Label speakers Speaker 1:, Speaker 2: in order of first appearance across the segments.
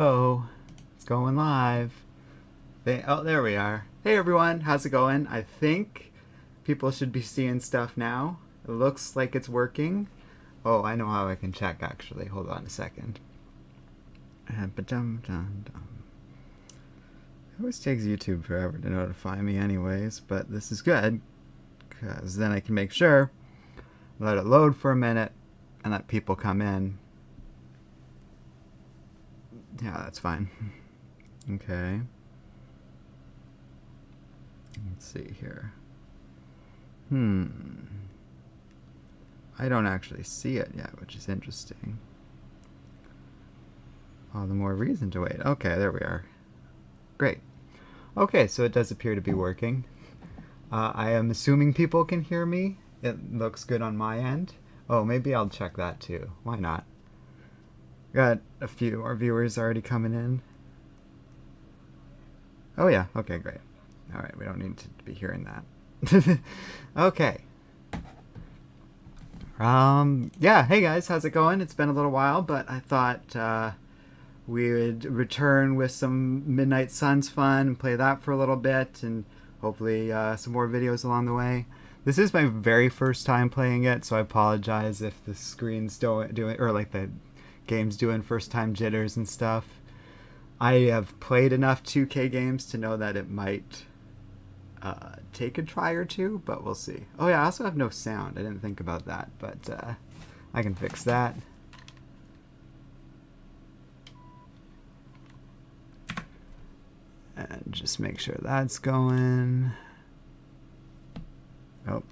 Speaker 1: Oh, it's going live. Oh, there we are. Hey everyone, how's it going? I think people should be seeing stuff now. It looks like it's working. Oh, I know how I can check actually. Hold on a second. It always takes YouTube forever to notify me anyways, but this is good because then I can make sure, let it load for a minute, and let people come in. Yeah, that's fine. Okay. Let's see here. I don't actually see it yet, which is interesting. All the more reason to wait. Okay, there we are. Great. Okay, so it does appear to be working. I am assuming people can hear me. It looks good on my end. Oh, maybe I'll check that too. Why not? Got a few more viewers already coming in. Oh yeah, okay, great. Alright, we don't need to be hearing that. Okay. Yeah, hey guys, how's it going? It's been a little while, but I thought we would return with some Midnight Suns fun and play that for a little bit, and hopefully some more videos along the way. This is my very first time playing it, so I apologize if the screen's doing or like the game's doing first time jitters and stuff. I have played enough 2K games to know that it might take a try or two, but we'll see. Oh yeah, I also have no sound. I didn't think about that, but I can fix that. And just make sure that's going. Oh.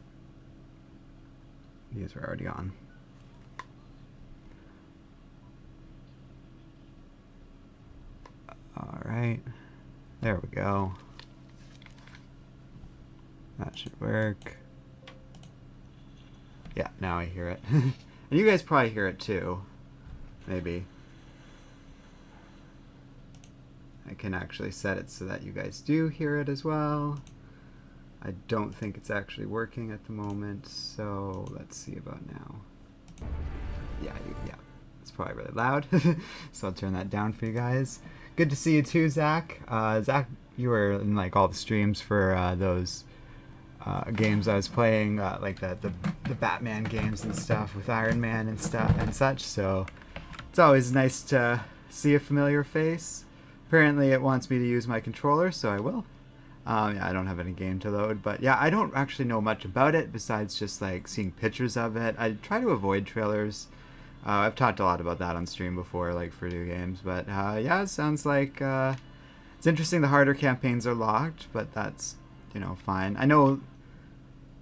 Speaker 1: These are already on. Alright. There we go. That should work. Yeah, now I hear it. And you guys probably hear it too. Maybe. I can actually set it so that you guys do hear it as well. I don't think it's actually working at the moment, so let's see about now. Yeah, it's probably really loud. So I'll turn that down for you guys. Good to see you too, Zach. Zach, you were in like all the streams for those games I was playing, like the Batman games and stuff with Iron Man and stuff and such. So it's always nice to see a familiar face. Apparently, it wants me to use my controller, so I will. Yeah, I don't have any game to load, but yeah, I don't actually know much about it besides just like seeing pictures of it. I try to avoid trailers. I've talked a lot about that on stream before, like for new games, but yeah, it sounds like it's interesting. The harder campaigns are locked, but that's, you know, fine. I know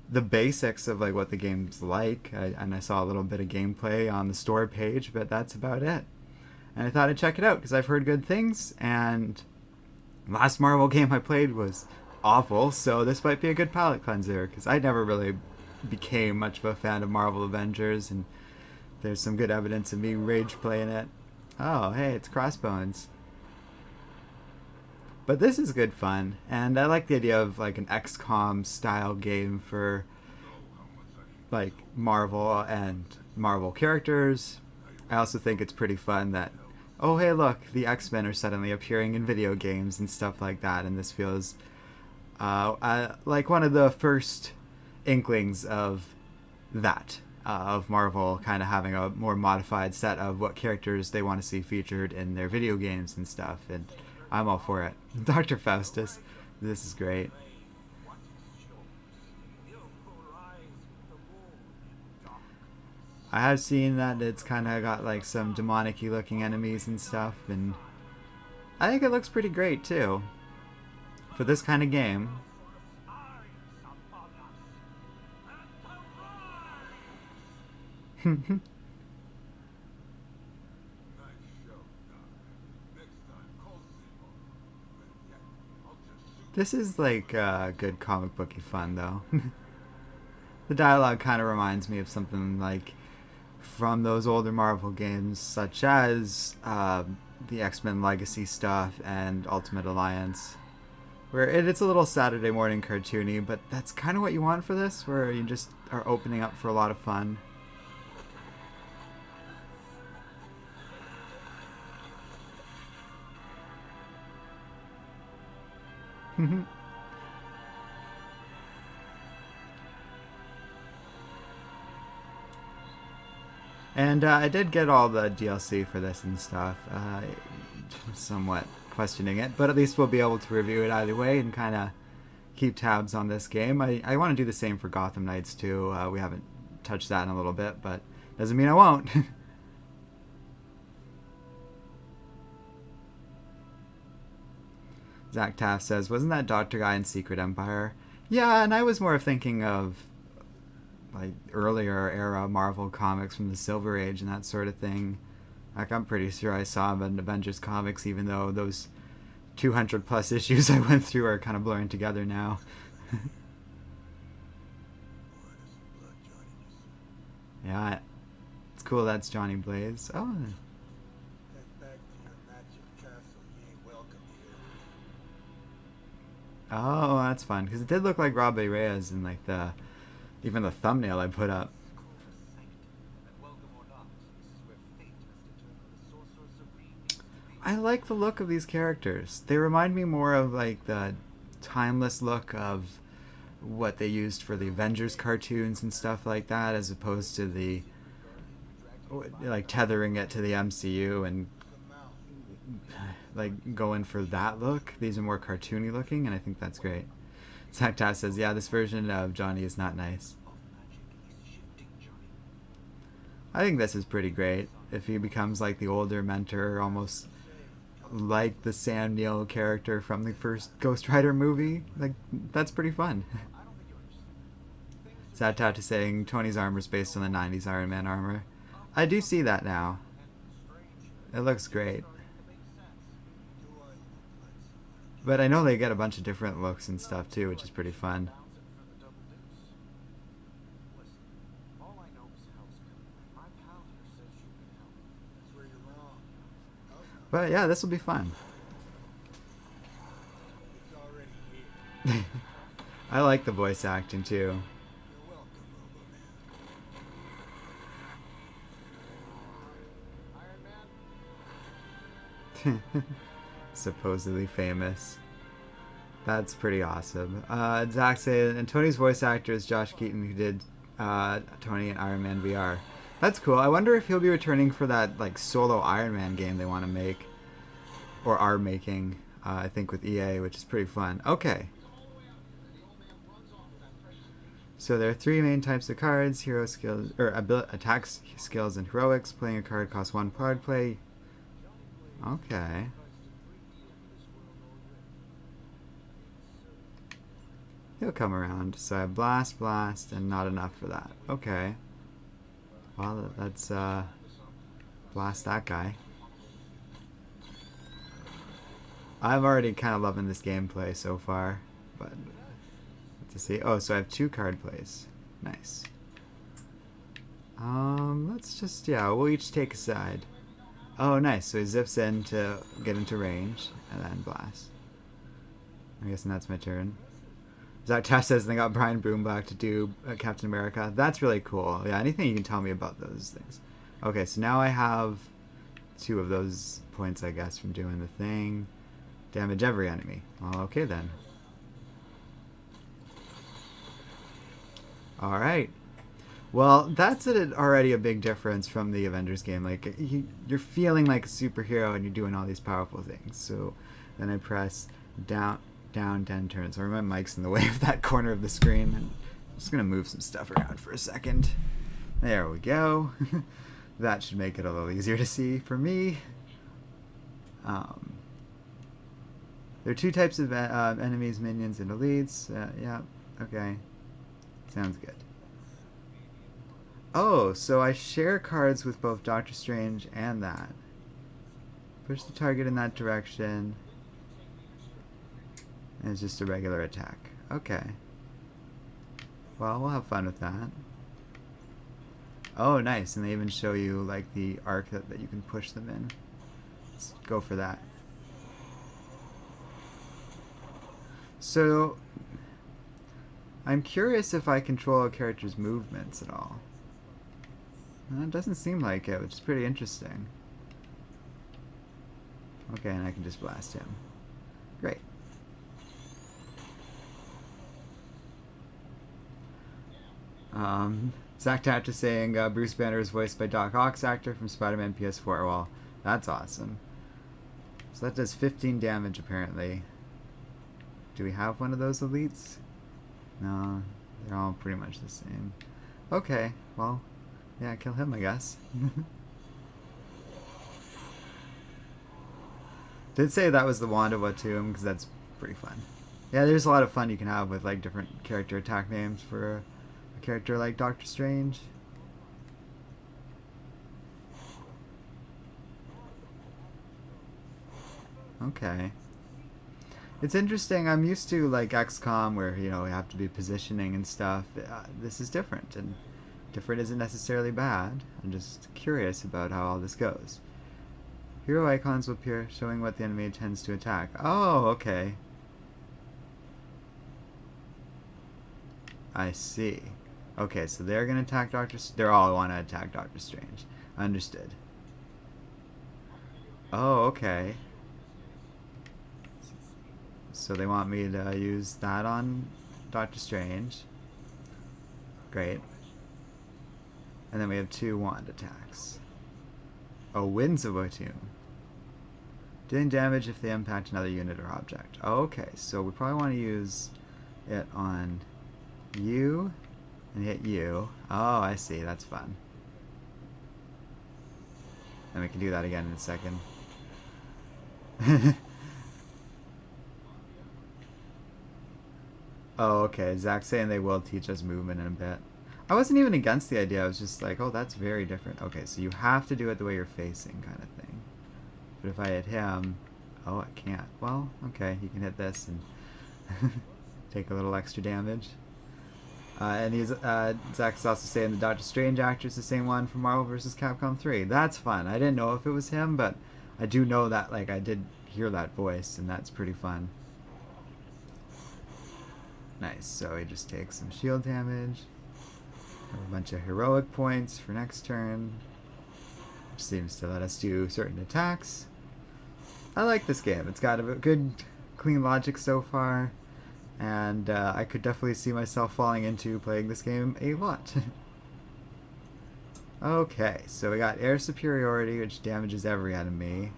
Speaker 1: the basics of like what the game's like, and I saw a little bit of gameplay on the store page, but that's about it. And I thought I'd check it out because I've heard good things, and last Marvel game I played was awful, so this might be a good palate cleanser because I never really became much of a fan of Marvel Avengers, and there's some good evidence of me rage playing it. Oh, hey, it's Crossbones. But this is good fun, and I like the idea of like an XCOM style game for like Marvel and Marvel characters. I also think it's pretty fun that, oh hey look, the X-Men are suddenly appearing in video games and stuff like that, and this feels like one of the first inklings of that, of Marvel kind of having a more modified set of what characters they want to see featured in their video games and stuff, and I'm all for it. Dr. Faustus, this is great. I have seen that it's kind of got like some demonic-y looking enemies and stuff, and I think it looks pretty great too for this kind of game. This is like good comic booky fun though. The dialogue kind of reminds me of something like from those older Marvel games, such as the X-Men Legacy stuff and Ultimate Alliance, where it's a little Saturday morning cartoony, but that's kind of what you want for this, where you just are opening up for a lot of fun. And I did get all the DLC for this and stuff. Somewhat questioning it, but at least we'll be able to review it either way and kind of keep tabs on this game. I want to do the same for Gotham Knights too. We haven't touched that in a little bit, but doesn't mean I won't. Zach Taft says, wasn't that Doctor Guy in Secret Empire? Yeah, and I was more thinking of like earlier era Marvel comics from the Silver Age and that sort of thing. Like, I'm pretty sure I saw him in Avengers comics, even though those 200 plus issues I went through are kind of blurring together now. Yeah, it's cool that's Johnny Blaze. Oh. Oh, that's fun, because it did look like Robbie Reyes in like even the thumbnail I put up. I like the look of these characters. They remind me more of like the timeless look of what they used for the Avengers cartoons and stuff like that, as opposed to the like tethering it to the MCU and like going for that look. These are more cartoony looking, and I think that's great. Zaktas says, yeah, this version of Johnny is not nice. I think this is pretty great. If he becomes like the older mentor, almost like the Sam Neill character from the first Ghost Rider movie, like, that's pretty fun. Zatat is saying Tony's armor is based on the 90s Iron Man armor. I do see that now. It looks great. But I know they get a bunch of different looks and stuff too, which is pretty fun. But yeah, this will be fun. I like the voice acting too. Supposedly famous. That's pretty awesome. Zach said, and Tony's voice actor is Josh Keaton, who did Tony in Iron Man VR. That's cool. I wonder if he'll be returning for that like solo Iron Man game they want to make, or are making. I think with EA, which is pretty fun. Okay. So there are 3 main types of cards: hero skills, or attack skills, and heroics. Playing a card costs 1 card play. Okay. He'll come around. So I have blast, and not enough for that. Okay. Well, let's blast that guy. I'm already kind of loving this gameplay so far, but let's see. Oh, so I have 2 card plays. Nice. Let's just, yeah, we'll each take a side. Oh, nice. So he zips in to get into range, and then blast. I'm guessing that's my turn. Zach Tash says they got Brian Boomblack to do Captain America. That's really cool. Yeah, anything you can tell me about those things. Okay, so now I have 2 of those points, I guess, from doing the thing. Damage every enemy. Well, okay then. Alright. Well, that's already a big difference from the Avengers game. Like, you're feeling like a superhero and you're doing all these powerful things. So then I press down 10 turns. Sorry, my mic's in the way of that corner of the screen. I'm just going to move some stuff around for a second. There we go. That should make it a little easier to see for me. There are 2 types of enemies, minions, and elites. Yeah, okay. Sounds good. Oh, so I share cards with both Doctor Strange and that. Push the target in that direction. And it's just a regular attack. Okay. Well, we'll have fun with that. Oh, nice. And they even show you like the arc that you can push them in. Let's go for that. So, I'm curious if I control a character's movements at all. It doesn't seem like it, which is pretty interesting. Okay, and I can just blast him. Great. Zach Taft is saying Bruce Banner is voiced by Doc Ock's actor from Spider-Man PS4. Well, that's awesome. So that does 15 damage apparently. Do we have one of those elites? No, they're all pretty much the same. Okay, well, yeah, kill him, I guess. Did say that was the Wandawa to him because that's pretty fun. Yeah, there's a lot of fun you can have with like different character attack names for a character like Doctor Strange. Okay. It's interesting. I'm used to like XCOM where, you know, we have to be positioning and stuff. This is different, and different isn't necessarily bad. I'm just curious about how all this goes. Hero icons will appear showing what the enemy intends to attack. Oh, okay. I see. Okay, so they're going to attack they're all want to attack Doctor Strange. Understood. Oh, okay. So they want me to use that on Doctor Strange. Great. And then we have 2 wand attacks. Oh, Winds of Otum. Dealing damage if they impact another unit or object. Oh, okay, so we probably want to use it on you and hit you. Oh, I see. That's fun. And we can do that again in a second. Oh, okay. Zach's saying they will teach us movement in a bit. I wasn't even against the idea. I was just like, oh, that's very different. Okay, so you have to do it the way you're facing kind of thing. But if I hit him... Oh, I can't. Well, okay. You can hit this and take a little extra damage. And he's Zach's also saying the Doctor Strange actor is the same one from Marvel vs. Capcom 3. That's fun. I didn't know if it was him, but I do know that, like, I did hear that voice, and that's pretty fun. Nice. So he just takes some shield damage. Have a bunch of heroic points for next turn, which seems to let us do certain attacks. I like this game. It's got a good, clean logic so far. And I could definitely see myself falling into playing this game a lot. Okay, so we got air superiority, which damages every enemy.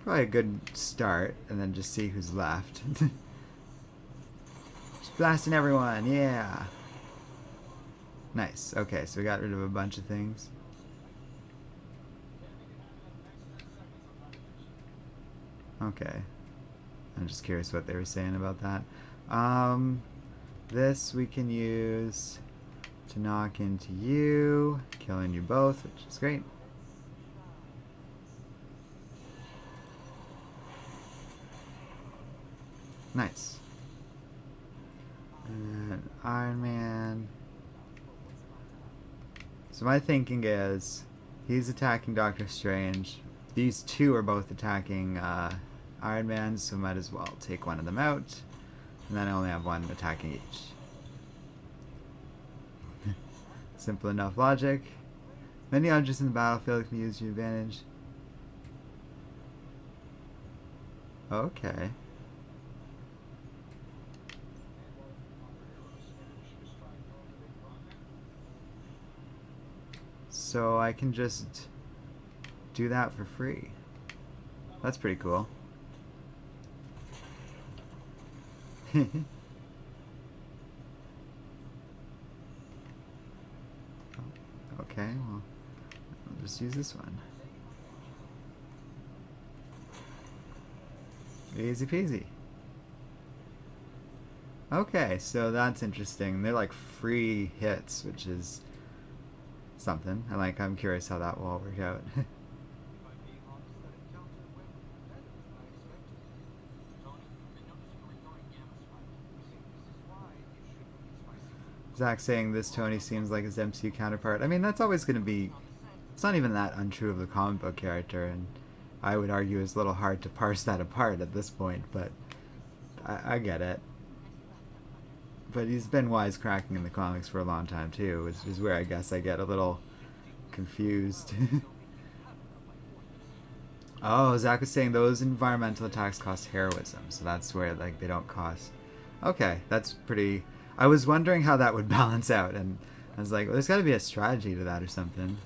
Speaker 1: Probably a good start, and then just see who's left. Just blasting everyone, yeah! Nice, okay, so we got rid of a bunch of things. Okay. I'm just curious what they were saying about that. This we can use to knock into you, killing you both, which is great. Nice. And Iron Man. So my thinking is, he's attacking Doctor Strange. These 2 are both attacking Iron Man, so might as well take one of them out. And then I only have 1 attacking each. Simple enough logic. Many objects in the battlefield can be used to your advantage. Okay. So I can just do that for free. That's pretty cool. Okay, well, I'll just use this one. Easy peasy. Okay, so that's interesting. They're like free hits, which is something. I'm curious how that will all work out. Zach saying this Tony seems like his MCU counterpart. I mean, that's always going to be... It's not even that untrue of the comic book character, and I would argue it's a little hard to parse that apart at this point, but I get it. But he's been wisecracking in the comics for a long time, too, which is where I guess I get a little confused. Oh, Zach was saying those environmental attacks cost heroism, so that's where, like, they don't cost... Okay, that's pretty... I was wondering how that would balance out, and I was like, well, there's got to be a strategy to that or something.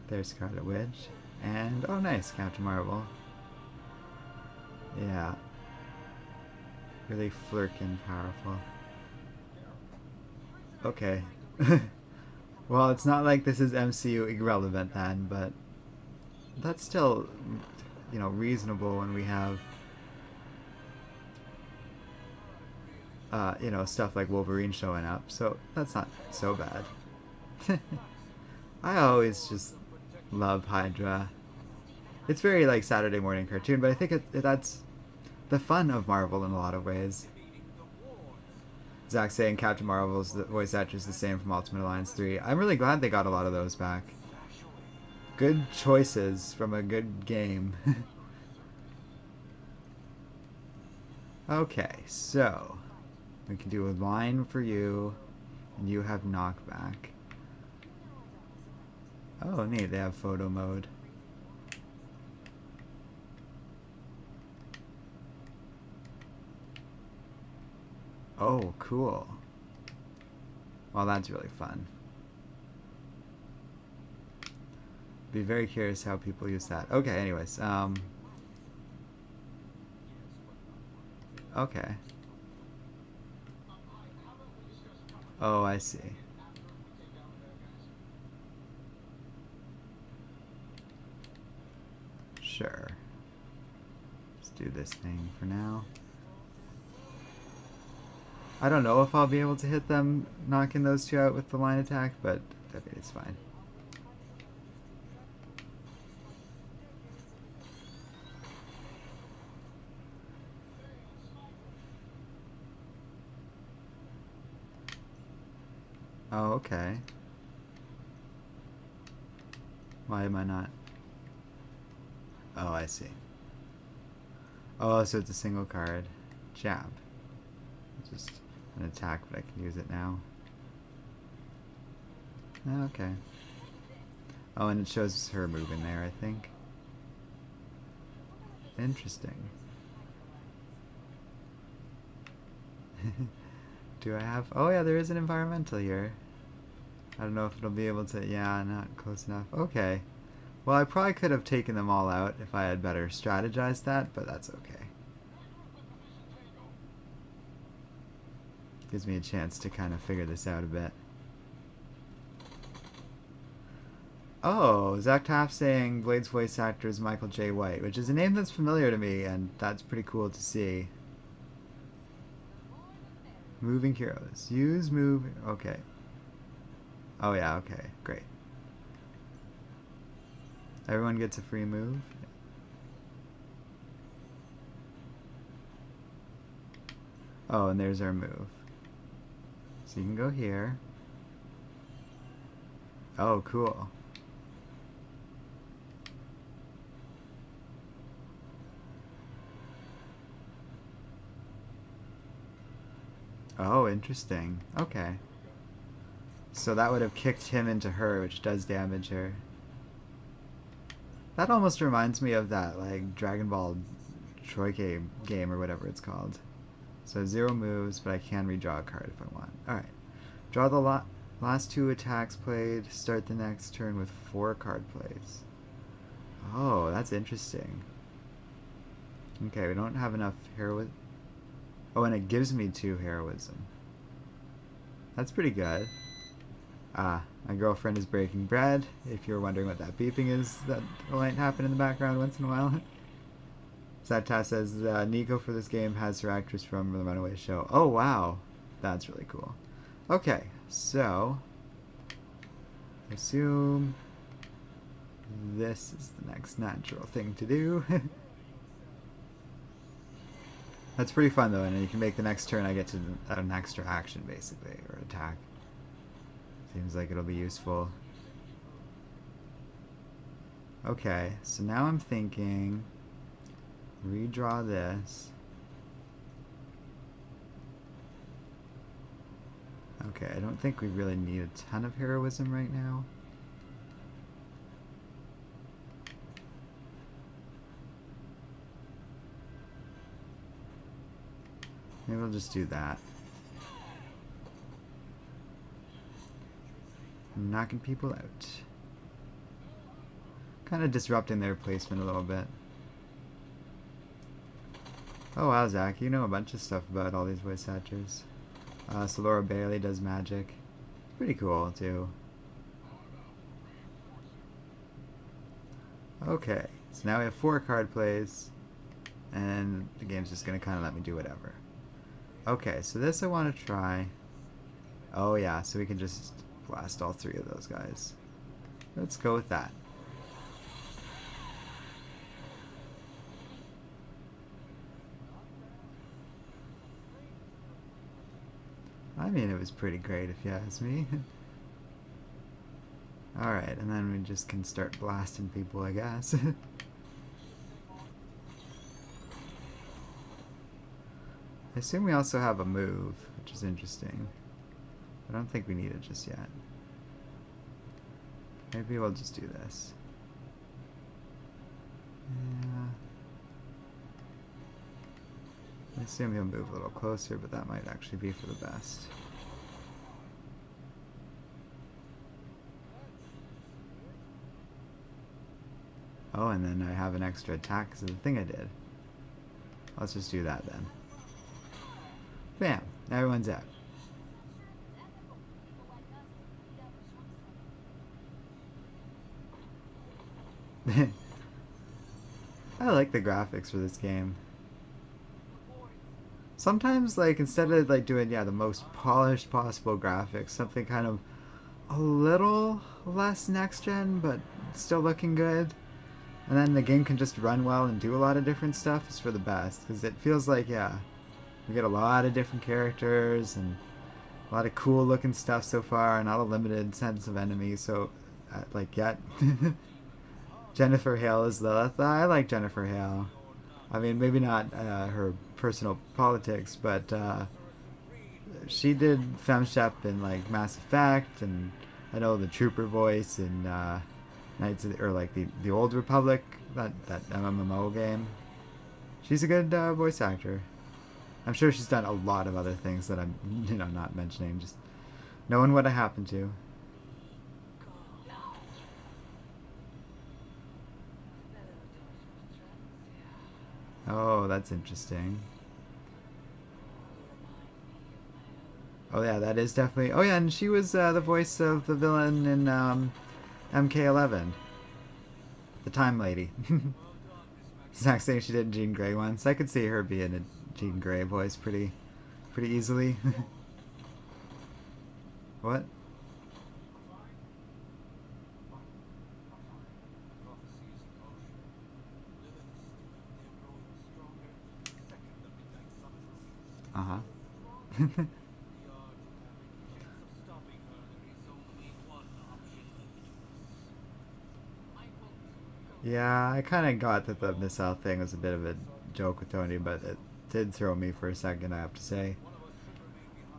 Speaker 1: There's Scarlet Witch. And, oh nice, Captain Marvel. Yeah. Really flirkin' powerful. Okay. Well, it's not like this is MCU irrelevant then, but that's still, you know, reasonable when we have, you know, stuff like Wolverine showing up. So that's not so bad. I always just love Hydra. It's very like Saturday morning cartoon, but I think that's the fun of Marvel in a lot of ways. Zach saying Captain Marvel's the voice actor is the same from Ultimate Alliance 3. I'm really glad they got a lot of those back. Good choices from a good game. Okay, so we can do a line for you, and you have knockback. Oh, neat, they have photo mode. Oh, cool. Well, that's really fun. Be very curious how people use that. Okay, anyways, okay. Oh, I see. Sure. Let's do this thing for now. I don't know if I'll be able to hit them knocking those two out with the line attack, but it's fine. Oh, okay. Why am I not? Oh, I see. Oh, so it's a single card. Jab. Just an attack, but I can use it now. Okay. Oh, and it shows her move in there, I think. Interesting. Do I have... Oh yeah, there is an environmental here. I don't know if it'll be able to... Yeah, not close enough. Okay. Well, I probably could have taken them all out if I had better strategized that, but that's okay. Gives me a chance to kind of figure this out a bit. Oh, Zach Taft saying Blade's voice actor is Michael J. White, which is a name that's familiar to me, and that's pretty cool to see. Moving heroes. Use move... Okay. Oh yeah, okay. Great. Everyone gets a free move. Oh, and there's our move. So you can go here. Oh, cool. Oh, interesting. Okay. So that would have kicked him into her, which does damage her. That almost reminds me of that, like, Dragon Ball Troike game or whatever it's called. So 0 moves, but I can redraw a card if I want. Alright. Draw the last 2 attacks played. Start the next turn with 4 card plays. Oh, that's interesting. Okay, we don't have enough heroism. Oh, and it gives me 2 heroism. That's pretty good. Ah, my girlfriend is breaking bread. If you're wondering what that beeping is, that might happen in the background once in a while. Zapta says Nico for this game has her actress from the Runaway show. Oh, wow. That's really cool. Okay, so assume this is the next natural thing to do. That's pretty fun though, and you can make the next turn I get to an extra action basically, or attack. Seems like it'll be useful. Okay, so now I'm thinking redraw this. Okay, I don't think we really need a ton of heroism right now. Maybe we'll just do that. knocking people out. Kind of disrupting their placement a little bit. Oh wow, Zach, you know a bunch of stuff about all these voice actors. So Laura Bailey does magic. Pretty cool, too. Okay, so now we have 4 card plays, and the game's just going to kind of let me do whatever. Okay, so this I want to try. Oh yeah, so we can just blast all 3 of those guys. Let's go with that. I mean, it was pretty great if you ask me. Alright, and then we just can start blasting people, I guess. I assume we also have a move, which is interesting. I don't think we need it just yet. Maybe we'll just do this. Yeah. I assume he'll move a little closer, but that might actually be for the best. Oh, and then I have an extra attack because of the thing I did. Let's just do that then. Bam! Everyone's out. I like the graphics for this game. Sometimes, like, instead of like doing the most polished possible graphics, something kind of a little less next gen but still looking good, and then the game can just run well and do a lot of different stuff is for the best, because it feels like, yeah, we get a lot of different characters and a lot of cool looking stuff so far, not a limited sense of enemies, so like yet. Jennifer Hale is Lilith. I like Jennifer Hale. I mean, maybe not her personal politics, but she did FemShep in like Mass Effect, and I know the Trooper voice in Knights of the, or like the Old Republic, that MMO game. She's a good voice actor. I'm sure she's done a lot of other things that I'm not mentioning, just knowing what happened to. Oh, that's interesting. Oh yeah, that is definitely... Oh yeah, and she was the voice of the villain in MK11. The Time Lady. Exact same she did in Jean Grey once. I could see her being a Jean Grey voice pretty easily. What? Uh-huh. Yeah, I kind of got that the missile thing was a bit of a joke with Tony, but it did throw me for a second, I have to say.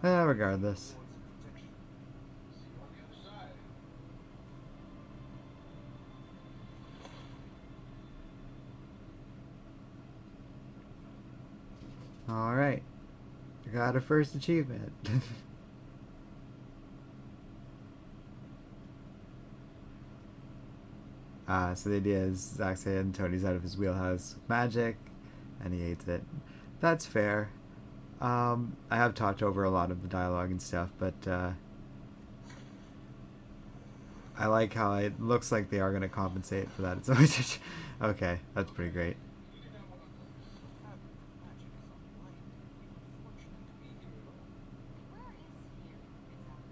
Speaker 1: Regardless. Alright. Got a first achievement. So the idea is Zach saying Tony's out of his wheelhouse with magic, and he hates it. That's fair. I have talked over a lot of the dialogue and stuff, but I like how it looks like they are going to compensate for that. It's always okay, that's pretty great.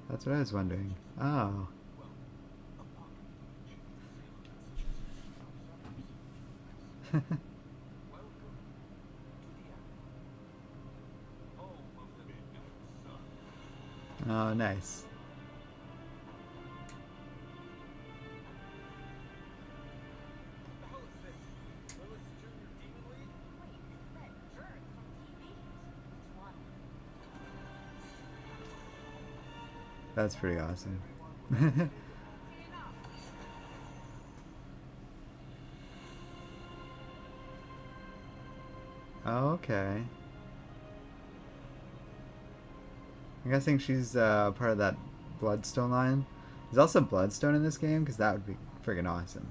Speaker 1: That's what I was wondering. Oh. Oh, nice. That's pretty awesome. Okay. I'm guessing she's part of that Bloodstone line. There's also Bloodstone in this game, because that would be friggin' awesome.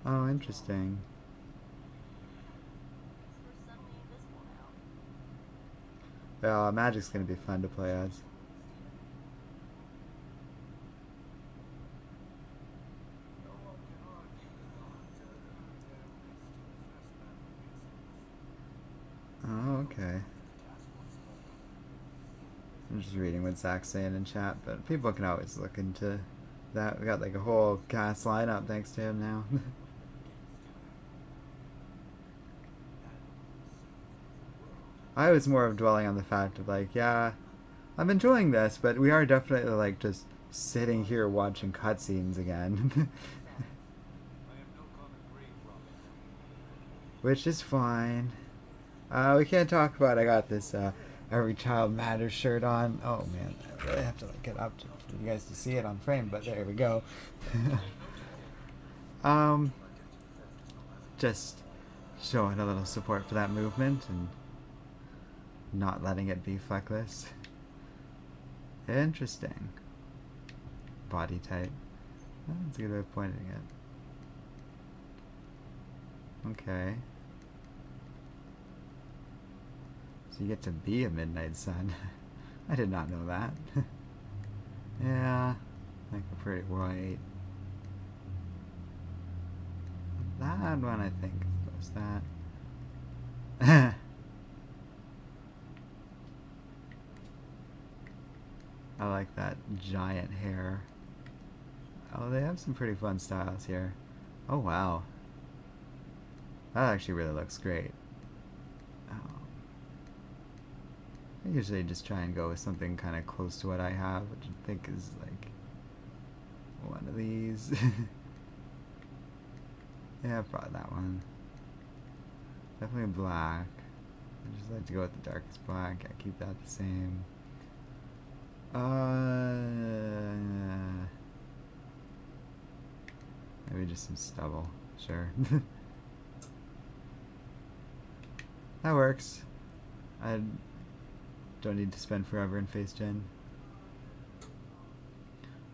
Speaker 1: Oh, interesting. Yeah, Magic's gonna be fun to play as. Oh, okay. I'm just reading what Zach's saying in chat, but people can always look into that. We got like a whole cast lineup thanks to him now. I was more of dwelling on the fact of like, yeah, I'm enjoying this, but we are definitely like just sitting here watching cutscenes again. Which is fine. We can't talk about, I got this Every Child Matters shirt on. Oh man, I really have to like get up for you guys to see it on frame, but there we go. um, just showing a little support for that movement and not letting it be feckless. Interesting. Body type. That's a good way of pointing it. Okay. So you get to be a Midnight Sun. I did not know that. Yeah, like a pretty white. That one I think was that. I like that giant hair. Oh, they have some pretty fun styles here. Oh wow. That actually really looks great. I usually just try and go with something kind of close to what I have, which I think is like one of these. Yeah, probably that one. Definitely black. I just like to go with the darkest black. I keep that the same. Maybe just some stubble. Sure. That works. I don't need to spend forever in face gen.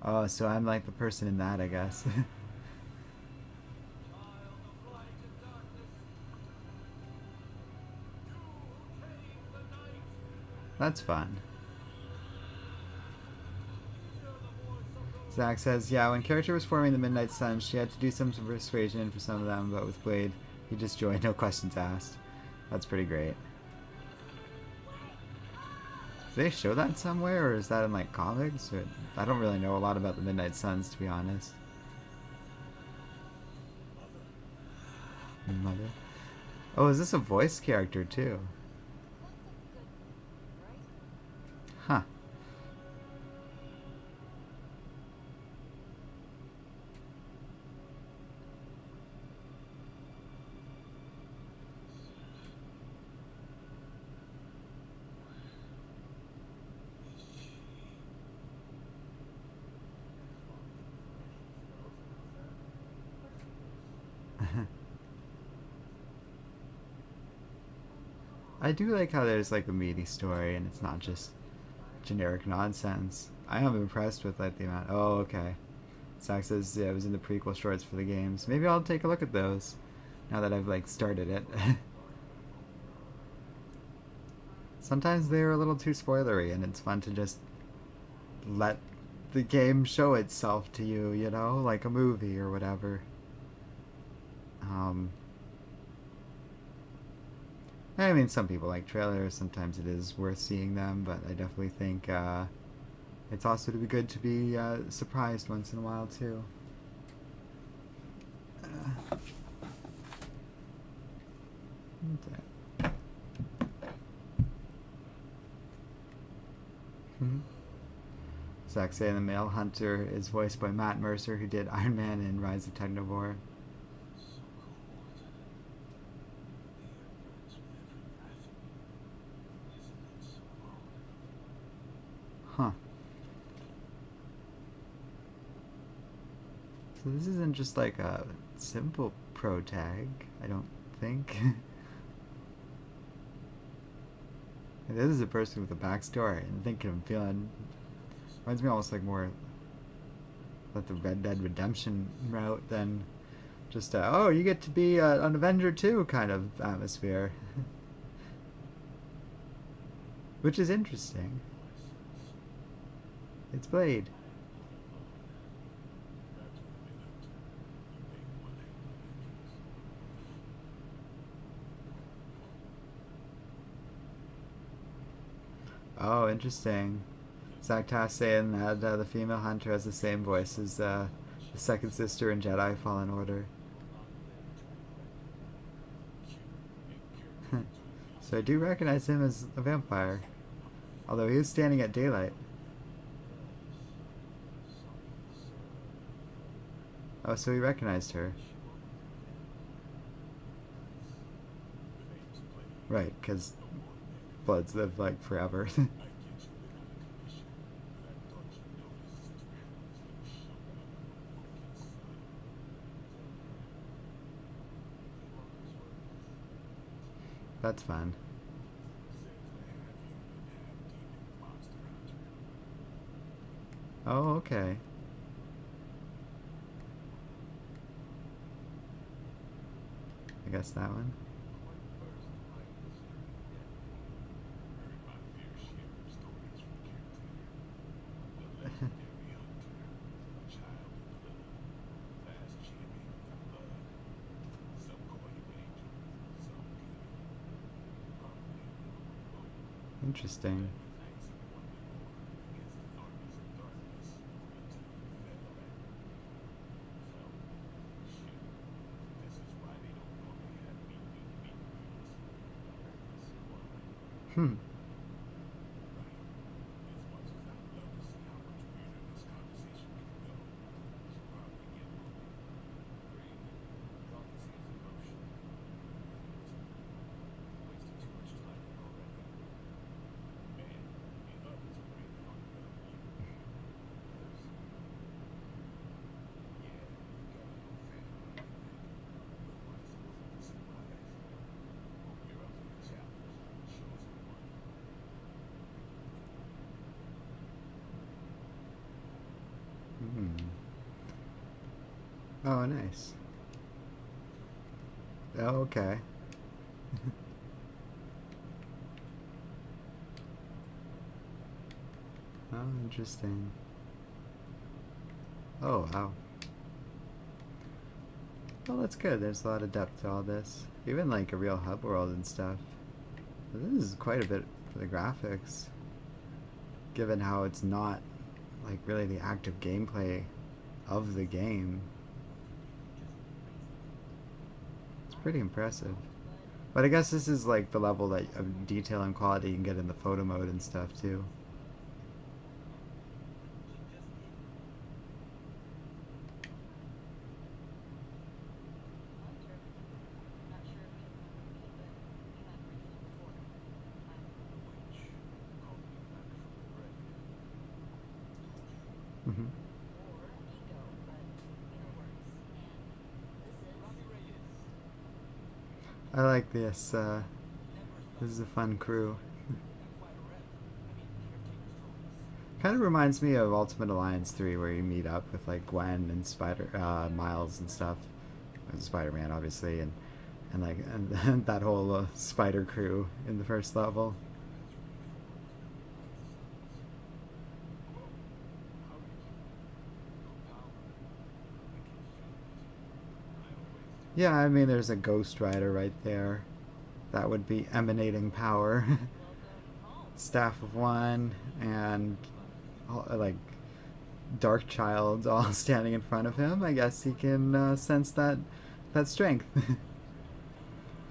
Speaker 1: Oh, so I'm like the person in that, I guess. That's fun. Zach says, yeah, when character was forming the Midnight Sun, she had to do some persuasion for some of them, but with Blade, he just joined, no questions asked. That's pretty great. Do they show that somewhere, or is that in like comics? Or, I don't really know a lot about the Midnight Suns, to be honest. Mother. Oh, is this a voice character too? Huh. I do like how there's like a meaty story and it's not just generic nonsense. I am impressed with like the amount. Oh, okay. Zach says, yeah, it was in the prequel shorts for the games. Maybe I'll take a look at those now that I've like started it. Sometimes they're a little too spoilery and it's fun to just let the game show itself to you, you know, like a movie or whatever. I mean, some people like trailers. Sometimes it is worth seeing them, but I definitely think it's also to be good to be surprised once in a while too. Okay. Zach saying the male hunter is voiced by Matt Mercer, who did Iron Man and Rise of Technovore. Huh. So this isn't just like a simple pro tag, I don't think. This is a person with a backstory, and thinking I'm feeling reminds me almost like more like the Red Dead Redemption route than just oh, you get to be an Avenger too kind of atmosphere. Which is interesting. It's Blade. Oh, interesting. Zaktas saying that the female hunter has the same voice as the second sister in Jedi Fallen Order. So I do recognize him as a vampire. Although he was standing at daylight. Oh, so he recognized her. Right, because Bloods live like forever. That's fun. Oh, okay. I guess that one. Interesting. Hmm. Oh, nice. Oh, okay. Oh, interesting. Oh, wow. Well, that's good. There's a lot of depth to all this. Even like a real hub world and stuff. This is quite a bit for the graphics. Given how it's not like really the active gameplay of the game. It's pretty impressive. But I guess this is like the level that of detail and quality you can get in the photo mode and stuff too. Mm-hmm. I like this. This is a fun crew. Kind of reminds me of Ultimate Alliance 3, where you meet up with like Gwen and Miles and stuff, and Spider-Man obviously, and and that whole spider crew in the first level. Yeah, I mean, there's a Ghost Rider right there. That would be emanating power. Staff of One and like Dark Child all standing in front of him. I guess he can sense that strength.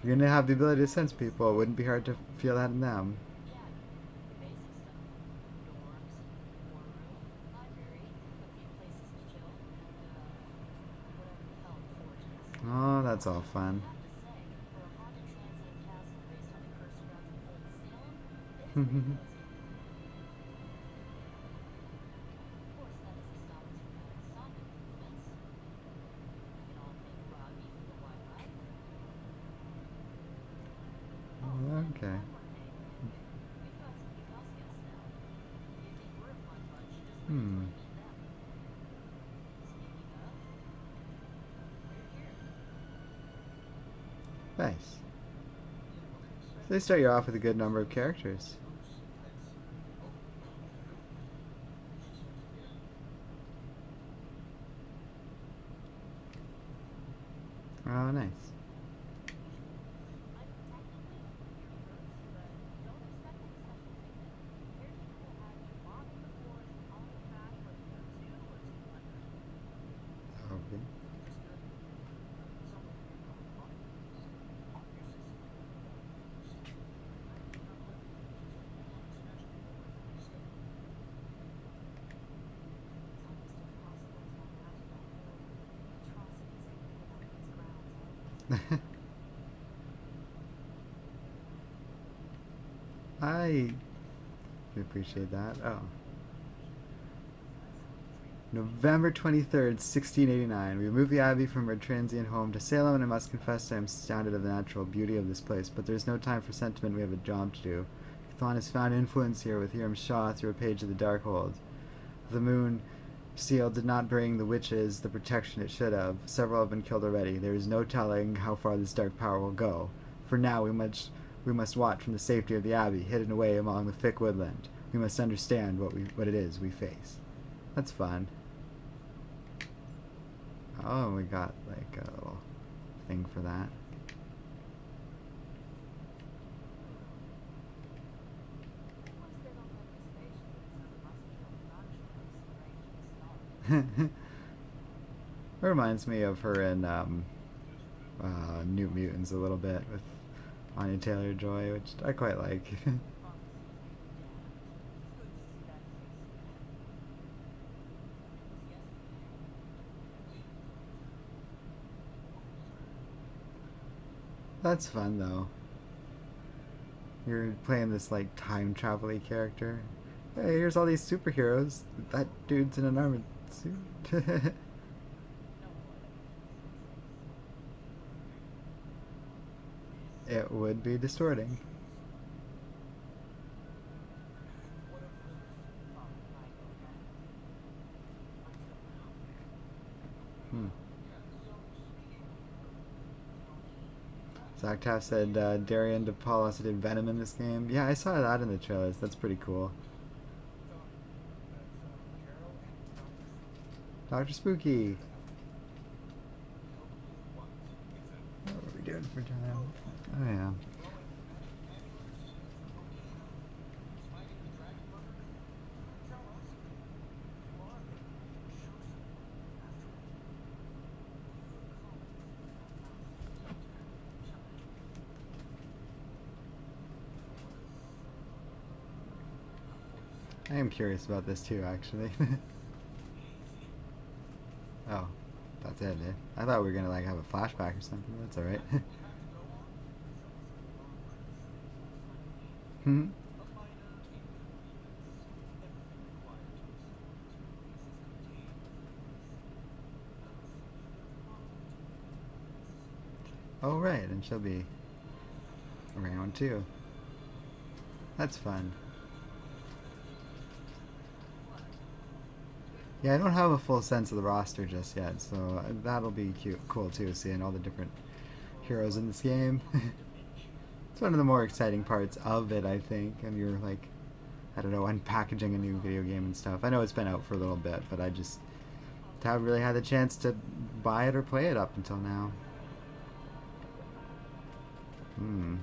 Speaker 1: You're gonna have the ability to sense people. It wouldn't be hard to feel that in them. Oh, that's all fun. Hmm. Nice. So they start you off with a good number of characters. Oh, nice. Okay. I appreciate that. Oh. November 23rd, 1689. We removed the Abbey from our transient home to Salem, and I must confess I am astounded of the natural beauty of this place, but there's no time for sentiment. We have a job to do. Cthulhu has found influence here with Hiram Shaw through a page of the Darkhold. The moon seal did not bring the witches the protection it should have. Several have been killed already. There is no telling how far this dark power will go. For now, we must watch from the safety of the Abbey, hidden away among the thick woodland. We must understand what it is we face. That's fun. Oh, we got like a little thing for that. It reminds me of her in New Mutants a little bit with Anya Taylor-Joy, which I quite like. That's fun though. You're playing this like time travel-y character. Hey, here's all these superheroes. That dude's in an armored suit. It would be distorting. Zactaf said Darian DePaul also did Venom in this game. Yeah, I saw that in the trailers. That's pretty cool. Dr. Spooky. What are we doing for time? Oh yeah. I am curious about this too, actually. Oh, that's it, eh? I thought we were gonna like have a flashback or something. That's all right. Hmm. Oh right, and she'll be around too. That's fun. Yeah, I don't have a full sense of the roster just yet, so that'll be cool too, seeing all the different heroes in this game. It's one of the more exciting parts of it, I think, and you're like, I don't know, unpackaging a new video game and stuff. I know it's been out for a little bit, but I just haven't really had the chance to buy it or play it up until now. Hmm.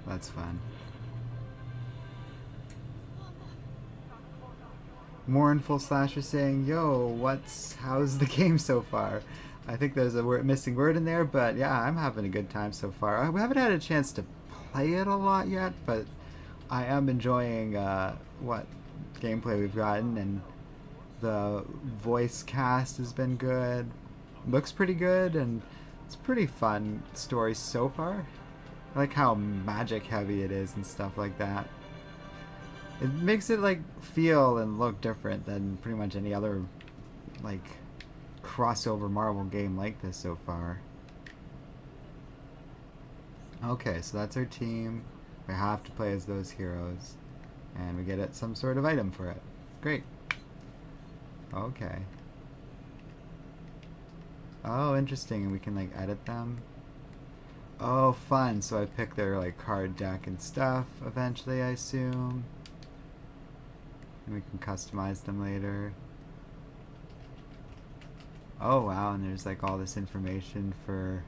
Speaker 1: That's fun. Mournful Slasher saying, "Yo, how's the game so far?" I think there's a missing word in there, but yeah, I'm having a good time so far. We haven't had a chance to play it a lot yet, but I am enjoying what gameplay we've gotten, and the voice cast has been good. Looks pretty good, and it's a pretty fun story so far. I like how magic heavy it is and stuff like that. It makes it like feel and look different than pretty much any other like crossover Marvel game like this so far. Okay, so that's our team. We have to play as those heroes. And we get some sort of item for it. Great. Okay. Oh, interesting. And we can like edit them. Oh, fun. So I pick their like card deck and stuff eventually, I assume. And we can customize them later. Oh, wow. And there's like all this information for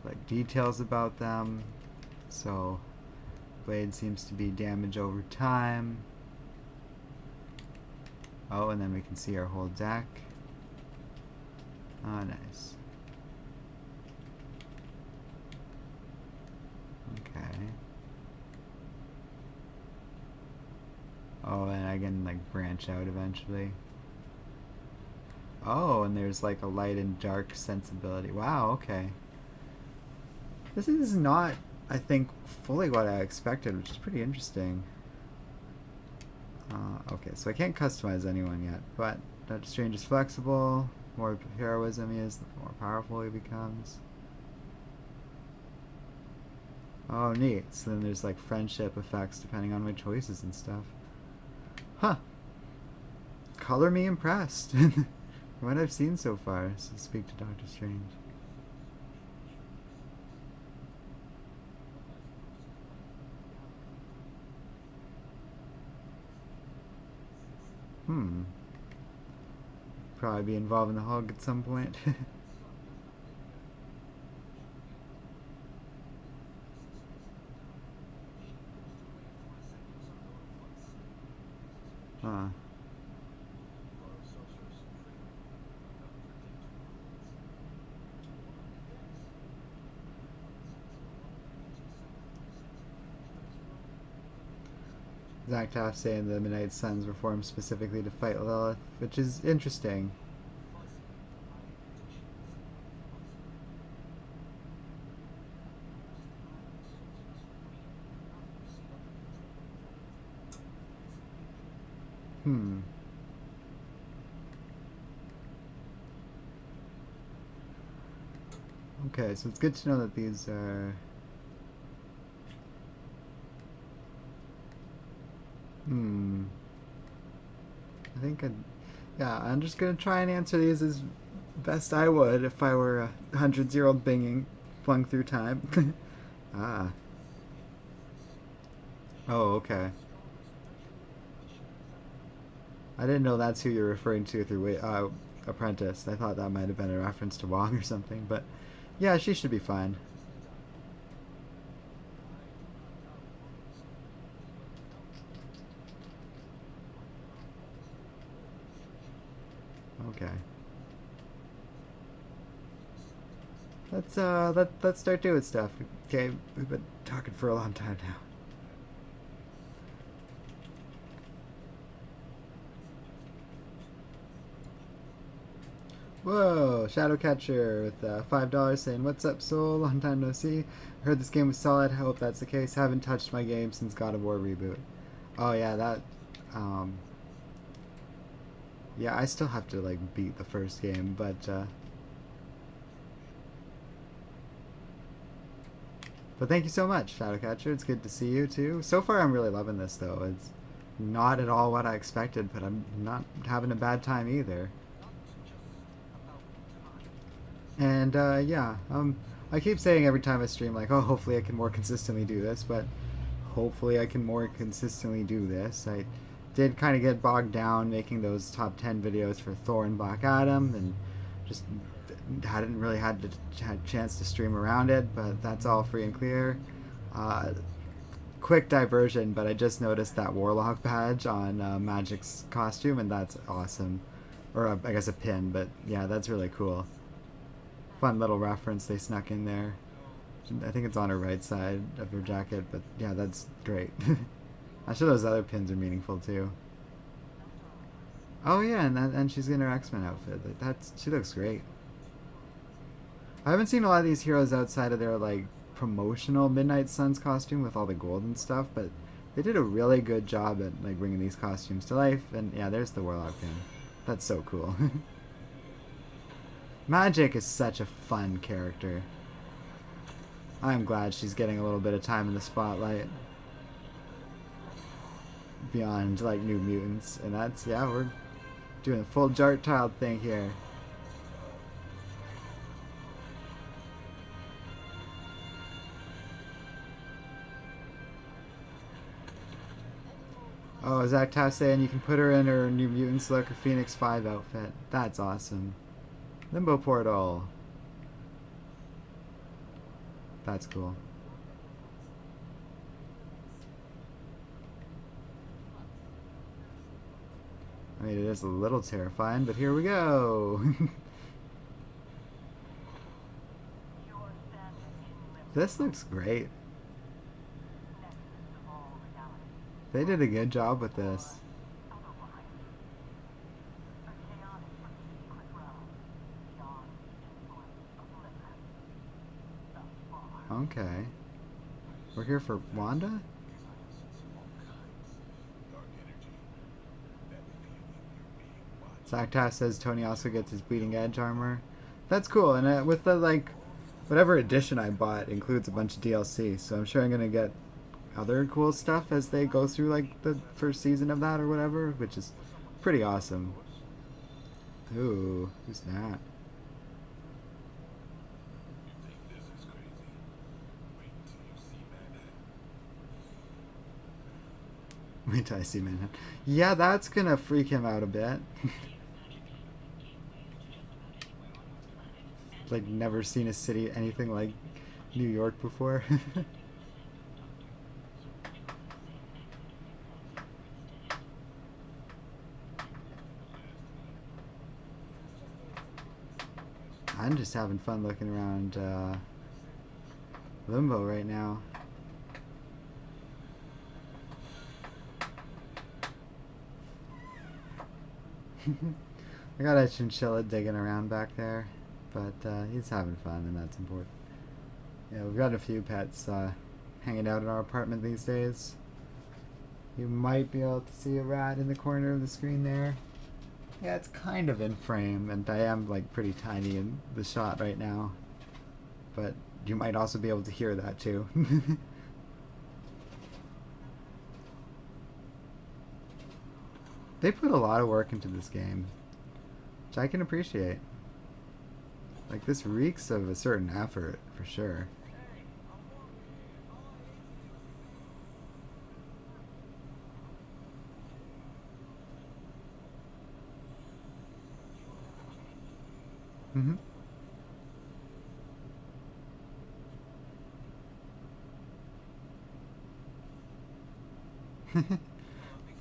Speaker 1: like details about them. So blade seems to be damage over time. Oh, and then we can see our whole deck. Oh, nice. Okay. Oh, and I can like branch out eventually. Oh, and there's like a light and dark sensibility. Wow, okay. This is not, I think, fully what I expected, which is pretty interesting. Okay, so I can't customize anyone yet, but Doctor Strange is flexible. The more heroism he is, the more powerful he becomes. Oh, neat. So then there's like friendship effects depending on my choices and stuff. Huh. Color me impressed. From what I've seen so far, so speak to Doctor Strange. Probably be involved in the Hulk at some point. Huh. Zach Taft saying the Midnight Suns were formed specifically to fight Lilith, which is interesting. Okay, so it's good to know that these are... I think yeah, I'm just gonna try and answer these as best I would if I were a 100-year-old being flung through time. Ah. Oh, okay. I didn't know that's who you're referring to through Apprentice. I thought that might have been a reference to Wong or something, but yeah, she should be fine. Okay. Let's start doing stuff. Okay, we've been talking for a long time now. Whoa, Shadowcatcher with $5 saying, "What's up, Soul? Long time no see. I heard this game was solid. I hope that's the case. Haven't touched my game since God of War reboot." Oh yeah, that. Yeah, I still have to like beat the first game, but thank you so much, Shadowcatcher. It's good to see you too. So far, I'm really loving this though. It's not at all what I expected, but I'm not having a bad time either. And yeah, I keep saying every time I stream, like, oh, hopefully I can more consistently do this, but hopefully I can more consistently do this. I did kind of get bogged down making those top 10 videos for Thor and Black Adam, and just hadn't really had a chance to stream around it, but that's all free and clear. Quick diversion, but I just noticed that Warlock badge on Magic's costume, and that's awesome. Or I guess a pin, but yeah, that's really cool. Fun little reference they snuck in there. I think it's on her right side of her jacket, but yeah, that's great. I'm sure those other pins are meaningful too. Oh yeah, and she's in her X-Men outfit. She looks great. I haven't seen a lot of these heroes outside of their like promotional Midnight Suns costume with all the gold and stuff, but they did a really good job at like bringing these costumes to life. And yeah, there's the Warlock pin. That's so cool. Magic is such a fun character. I'm glad she's getting a little bit of time in the spotlight. Beyond, like, New Mutants. And that's, yeah, we're doing a full Jart Child thing here. Oh, Zach Taff saying you can put her in her New Mutants look or Phoenix 5 outfit. That's awesome. Limbo Portal. That's cool. I mean, it is a little terrifying, but here we go. This looks great. They did a good job with this. Okay. We're here for Wanda? Zaktas says Tony also gets his Bleeding Edge armor. That's cool, and with the, like, whatever edition I bought includes a bunch of DLC, so I'm sure I'm gonna get other cool stuff as they go through, like, the first season of that or whatever, which is pretty awesome. Ooh, who's that? Wait till I see Manhattan. Yeah, that's gonna freak him out a bit. Like, never seen a city anything like New York before. I'm just having fun looking around Limbo right now. I got a chinchilla digging around back there, but he's having fun, and that's important. Yeah, we've got a few pets hanging out in our apartment these days. You might be able to see a rat in the corner of the screen there. Yeah, it's kind of in frame, and I am, like, pretty tiny in the shot right now. But you might also be able to hear that, too. They put a lot of work into this game, which I can appreciate. Like, this reeks of a certain effort, for sure. Mm-hmm.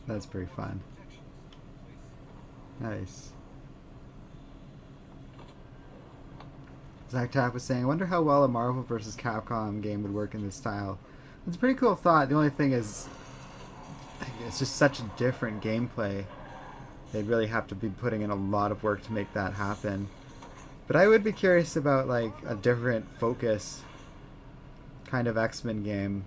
Speaker 1: That's pretty fun. Nice. Zach Tapp was saying, I wonder how well a Marvel vs. Capcom game would work in this style. It's a pretty cool thought. The only thing is, it's just such a different gameplay. They'd really have to be putting in a lot of work to make that happen. But I would be curious about, like, a different focus kind of X-Men game.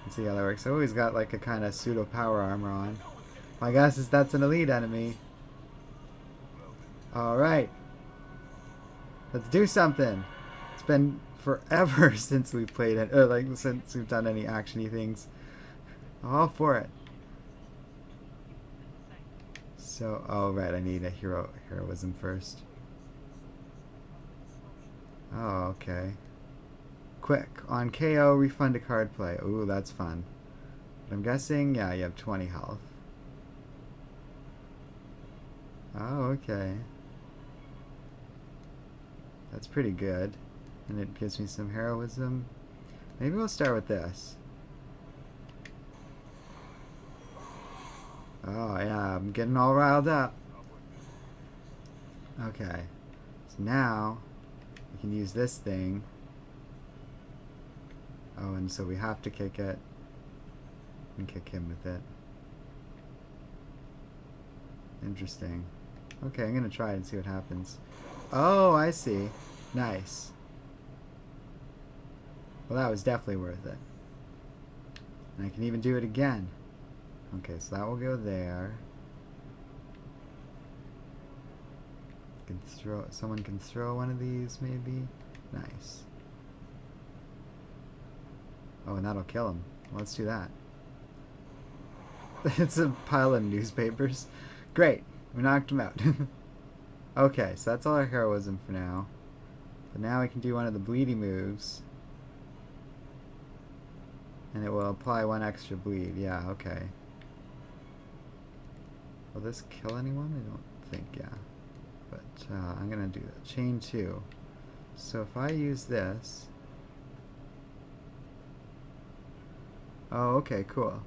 Speaker 1: Let's see how that works. Oh, he's got, like, a kind of pseudo power armor on. My guess is that's an elite enemy. Alright. Let's do something. It's been forever since we've played it, or like since we've done any actiony things. I'm all for it. So, oh right, I need a heroism first. Oh, okay. Quick, on KO, refund a card play. Ooh, that's fun. But I'm guessing, yeah, you have 20 health. Oh, okay. That's pretty good. And it gives me some heroism. Maybe we'll start with this. Oh, yeah, I'm getting all riled up. Okay. So now, we can use this thing. Oh, and so we have to kick it. And kick him with it. Interesting. Okay, I'm gonna try it and see what happens. Oh, I see. Nice. Well, that was definitely worth it. And I can even do it again. Okay, so that will go there. can throw, someone can throw one of these maybe. Nice. Oh, and that'll kill him. Let's do that. It's a pile of newspapers. Great. We knocked him out. Okay, so that's all our heroism for now. But now we can do one of the bleedy moves. And it will apply 1 extra bleed. Yeah, okay. Will this kill anyone? I don't think, yeah. But I'm going to do that. Chain 2. So if I use this... Oh, okay, cool.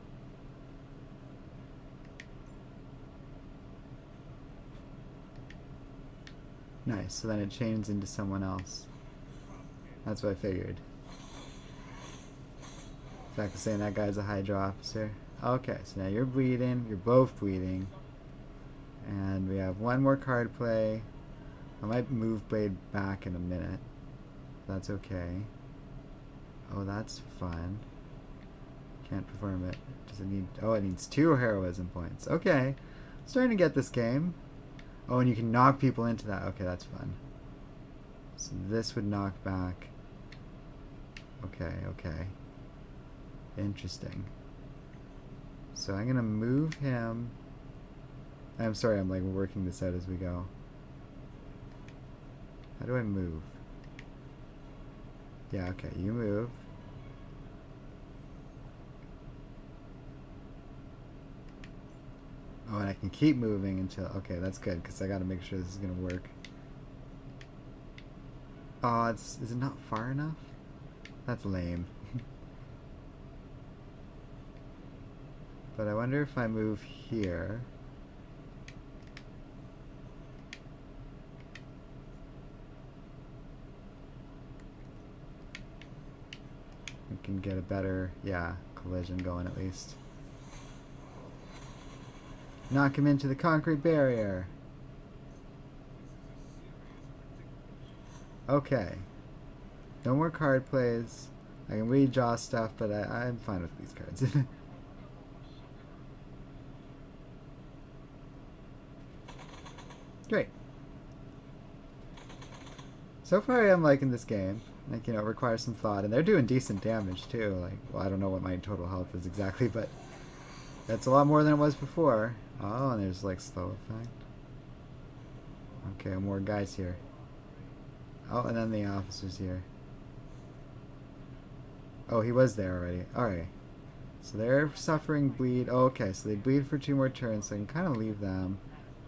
Speaker 1: Nice, so then it chains into someone else. That's what I figured. Exactly saying that guy's a Hydra officer. Okay, so now you're bleeding, you're both bleeding. And we have one more card play. I might move Blade back in a minute. That's okay. Oh, that's fun. Can't perform it. Does it need... Oh, it needs 2 heroism points. Okay. Starting to get this game. Oh, and you can knock people into that. Okay, that's fun. So this would knock back. Okay, okay. Interesting. So I'm going to move him. I'm sorry, I'm like working this out as we go. How do I move? Yeah, okay, you move. Oh, and I can keep moving until... Okay, that's good, because I got to make sure this is going to work. Oh, is it not far enough? That's lame. But I wonder if I move here... we can get a better, yeah, collision going at least. Knock him into the concrete barrier. Okay. No more card plays. I can redraw stuff, but I'm fine with these cards. Great. So far I am liking this game. Like, you know, it requires some thought, and they're doing decent damage too. Like, well, I don't know what my total health is exactly, but that's a lot more than it was before. Oh, and there's like slow effect. Okay, more guys here. Oh, and then the officer's here. Oh, he was there already. Alright. So they're suffering bleed. Oh, okay, so they bleed for 2 more turns, so I can kind of leave them.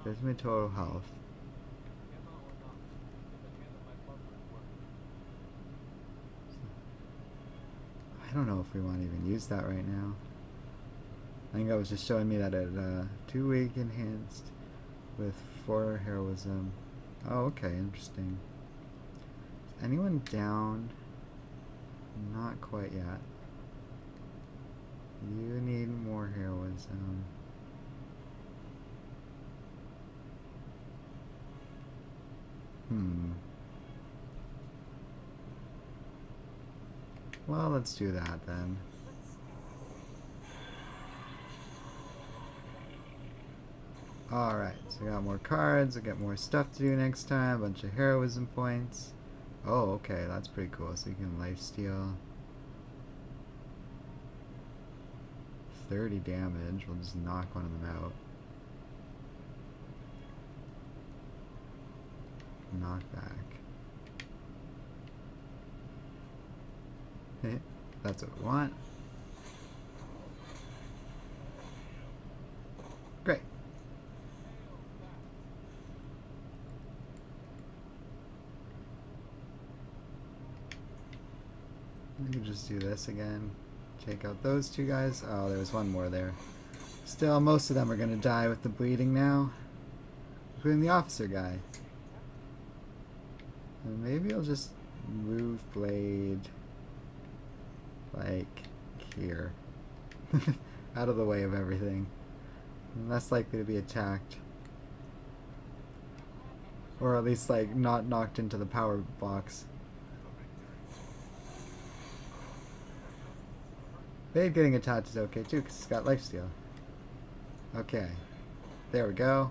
Speaker 1: There's my total health. I don't know if we want to even use that right now. I think that was just showing me that it 2 weak enhanced with 4 heroism. Oh, okay, interesting. Is anyone down? Not quite yet. You need more heroism. Well, let's do that then. Alright, so I got more cards, I got more stuff to do next time, a bunch of heroism points. Oh, okay, that's pretty cool. So you can lifesteal. 30 damage, we'll just knock one of them out. Knock back. That's what we want. Great. We can just do this again. Take out those 2 guys. Oh, there was one more there. Still, most of them are going to die with the bleeding now. Including the officer guy. And maybe I'll just move Blade... like here. Out of the way of everything. I'm less likely to be attacked. Or at least like not knocked into the power box. Blade getting attacked is okay too because it's got lifesteal. Okay. There we go.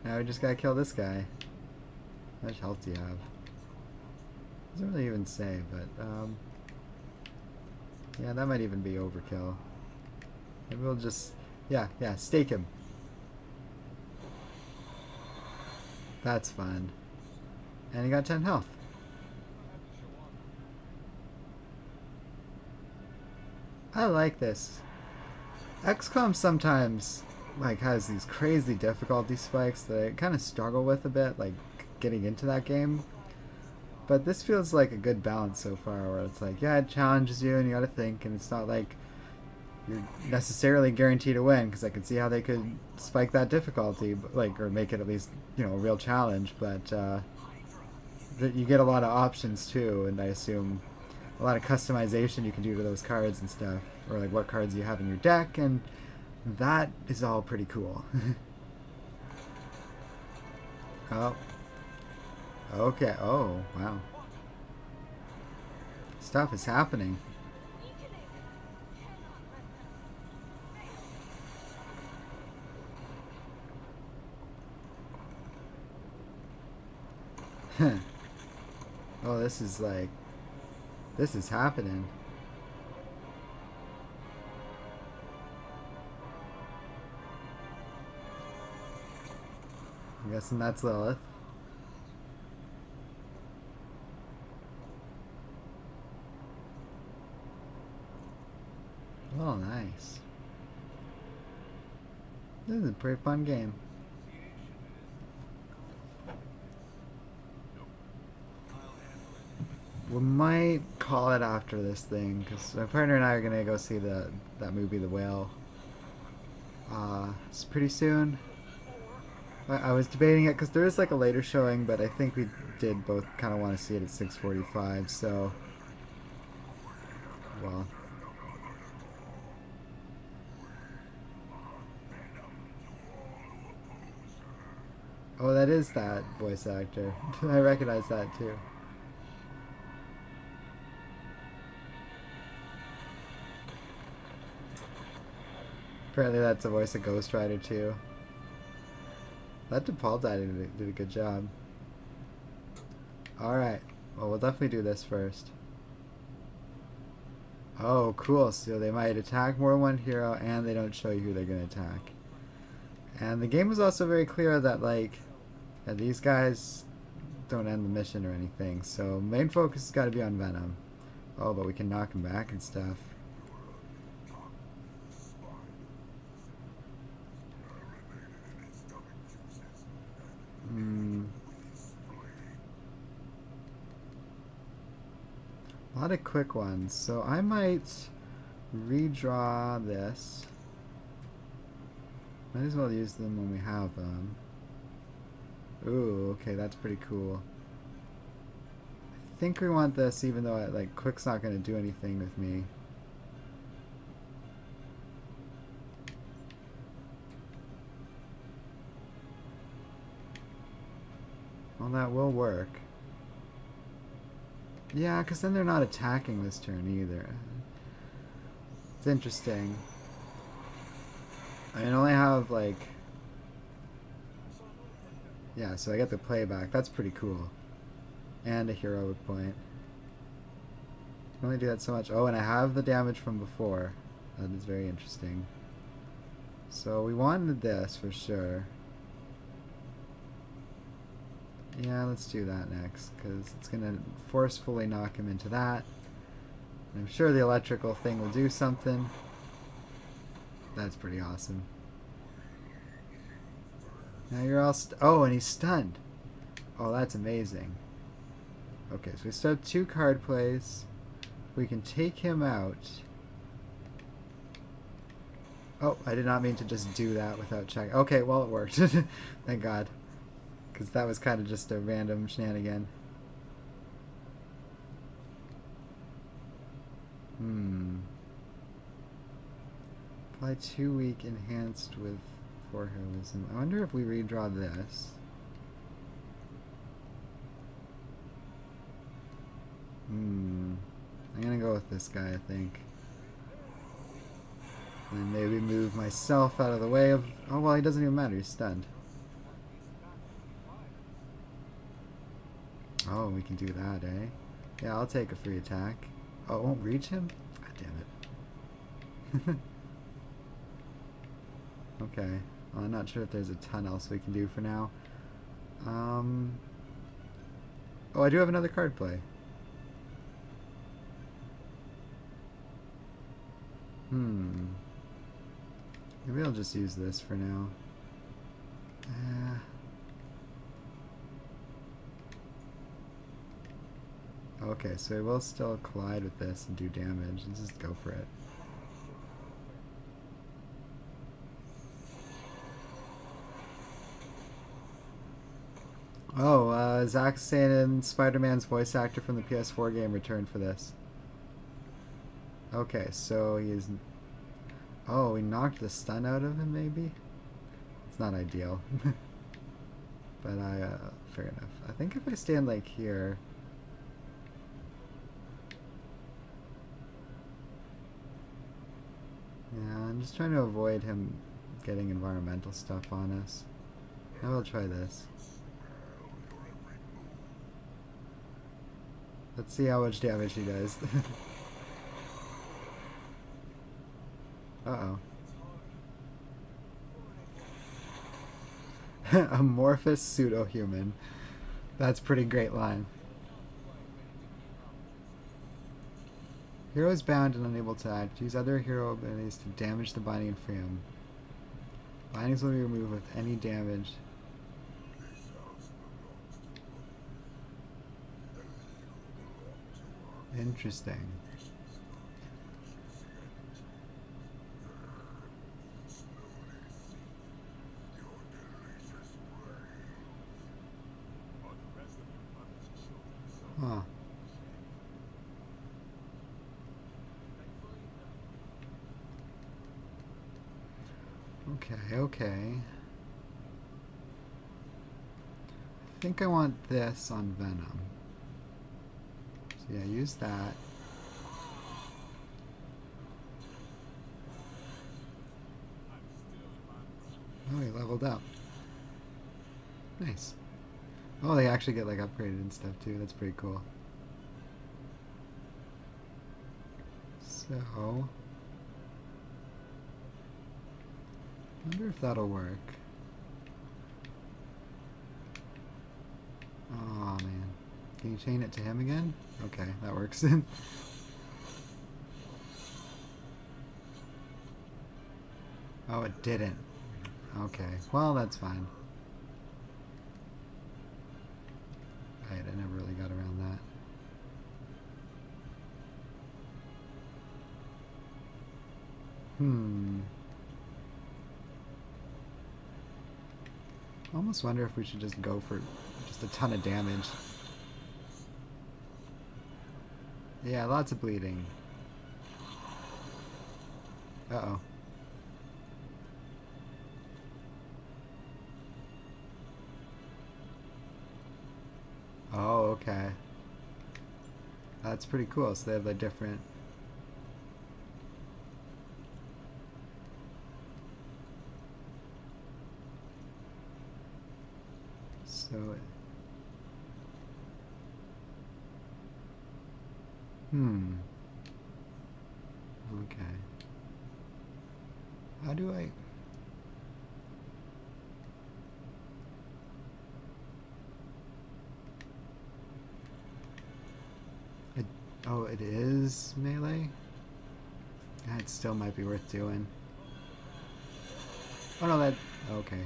Speaker 1: Now we just gotta kill this guy. How much health do you have? Doesn't really even say, but yeah, that might even be overkill. Maybe we'll just, yeah, stake him. That's fun. And he got 10 health. I like this. XCOM sometimes like has these crazy difficulty spikes that I kind of struggle with a bit, like getting into that game. But this feels like a good balance so far, where it's like, yeah, it challenges you and you gotta think, and it's not like you're necessarily guaranteed to win, because I can see how they could spike that difficulty, but, like, or make it at least, you know, a real challenge. But you get a lot of options too, and I assume a lot of customization you can do to those cards and stuff, or like what cards you have in your deck, and that is all pretty cool. Oh. Okay. Oh, wow. Stuff is happening. Oh, this is like... This is happening. I'm guessing that's Lilith. Oh, nice. This is a pretty fun game. We might call it after this thing, because my partner and I are going to go see that movie, The Whale. It's pretty soon. I was debating it, because there is like a later showing, but I think we did both kind of want to see it at 6:45, so... Well... Oh, that is that voice actor. I recognize that too. Apparently that's the voice of Ghost Rider too. That DePaul did a good job. Alright. Well, we'll definitely do this first. Oh, cool. So they might attack more than one hero, and they don't show you who they're going to attack. And the game was also very clear that, like, these guys don't end the mission or anything. So main focus has got to be on Venom. Oh, but we can knock him back and stuff. A lot of quick ones. So I might redraw this. Might as well use them when we have them. Ooh, okay, that's pretty cool. I think we want this, even though like quick's not going to do anything with me. Well, that will work. Yeah, because then they're not attacking this turn either. It's interesting. I only have like... Yeah, so I get the playback. That's pretty cool. And a heroic point. I can only do that so much. Oh, and I have the damage from before. That is very interesting. So we wanted this for sure. Yeah, let's do that next, because it's going to forcefully knock him into that. And I'm sure the electrical thing will do something. That's pretty awesome. Now you're all oh, and he's stunned. Oh, that's amazing. Okay, so we still have 2 card plays. We can take him out. Oh, I did not mean to just do that without checking. Okay, well, it worked. Thank God. Because that was kind of just a random shenanigan. Apply 2 weak enhanced with 4 heroism. I wonder if we redraw this. I'm gonna go with this guy, I think. And maybe move myself out of the way of... Oh, well, he doesn't even matter. He's stunned. Oh, we can do that, eh? Yeah, I'll take a free attack. Oh, it won't reach him? God damn it. Okay. Well, I'm not sure if there's a ton else we can do for now. Oh, I do have another card play. Maybe I'll just use this for now. Okay, so we will still collide with this and do damage. Let's just go for it. Oh, Zack saying Spider-Man's voice actor from the PS4 game returned for this. Okay, so he's... Oh, we knocked the stun out of him, maybe? It's not ideal. But fair enough. I think if I stand like here... Yeah, I'm just trying to avoid him getting environmental stuff on us. I will try this. Let's see how much damage he does. Uh-oh. Amorphous pseudo-human. That's a pretty great line. Hero is bound and unable to act. Use other hero abilities to damage the binding and free him. Bindings will be removed with any damage. Interesting. Huh. Okay, okay. I think I want this on Venom. So yeah, use that. Oh, he leveled up. Nice. Oh, they actually get like upgraded and stuff too. That's pretty cool. So, I wonder if that'll work. Oh man. Can you chain it to him again? Okay, that works. Oh, it didn't. Okay, well that's fine. Right, I never really got around that. I almost wonder if we should just go for just a ton of damage. Yeah, lots of bleeding. Uh-oh. Oh, okay. That's pretty cool. So they have like different... So... Okay. How do I... Oh, it is melee? That still might be worth doing. Oh no, that... Okay.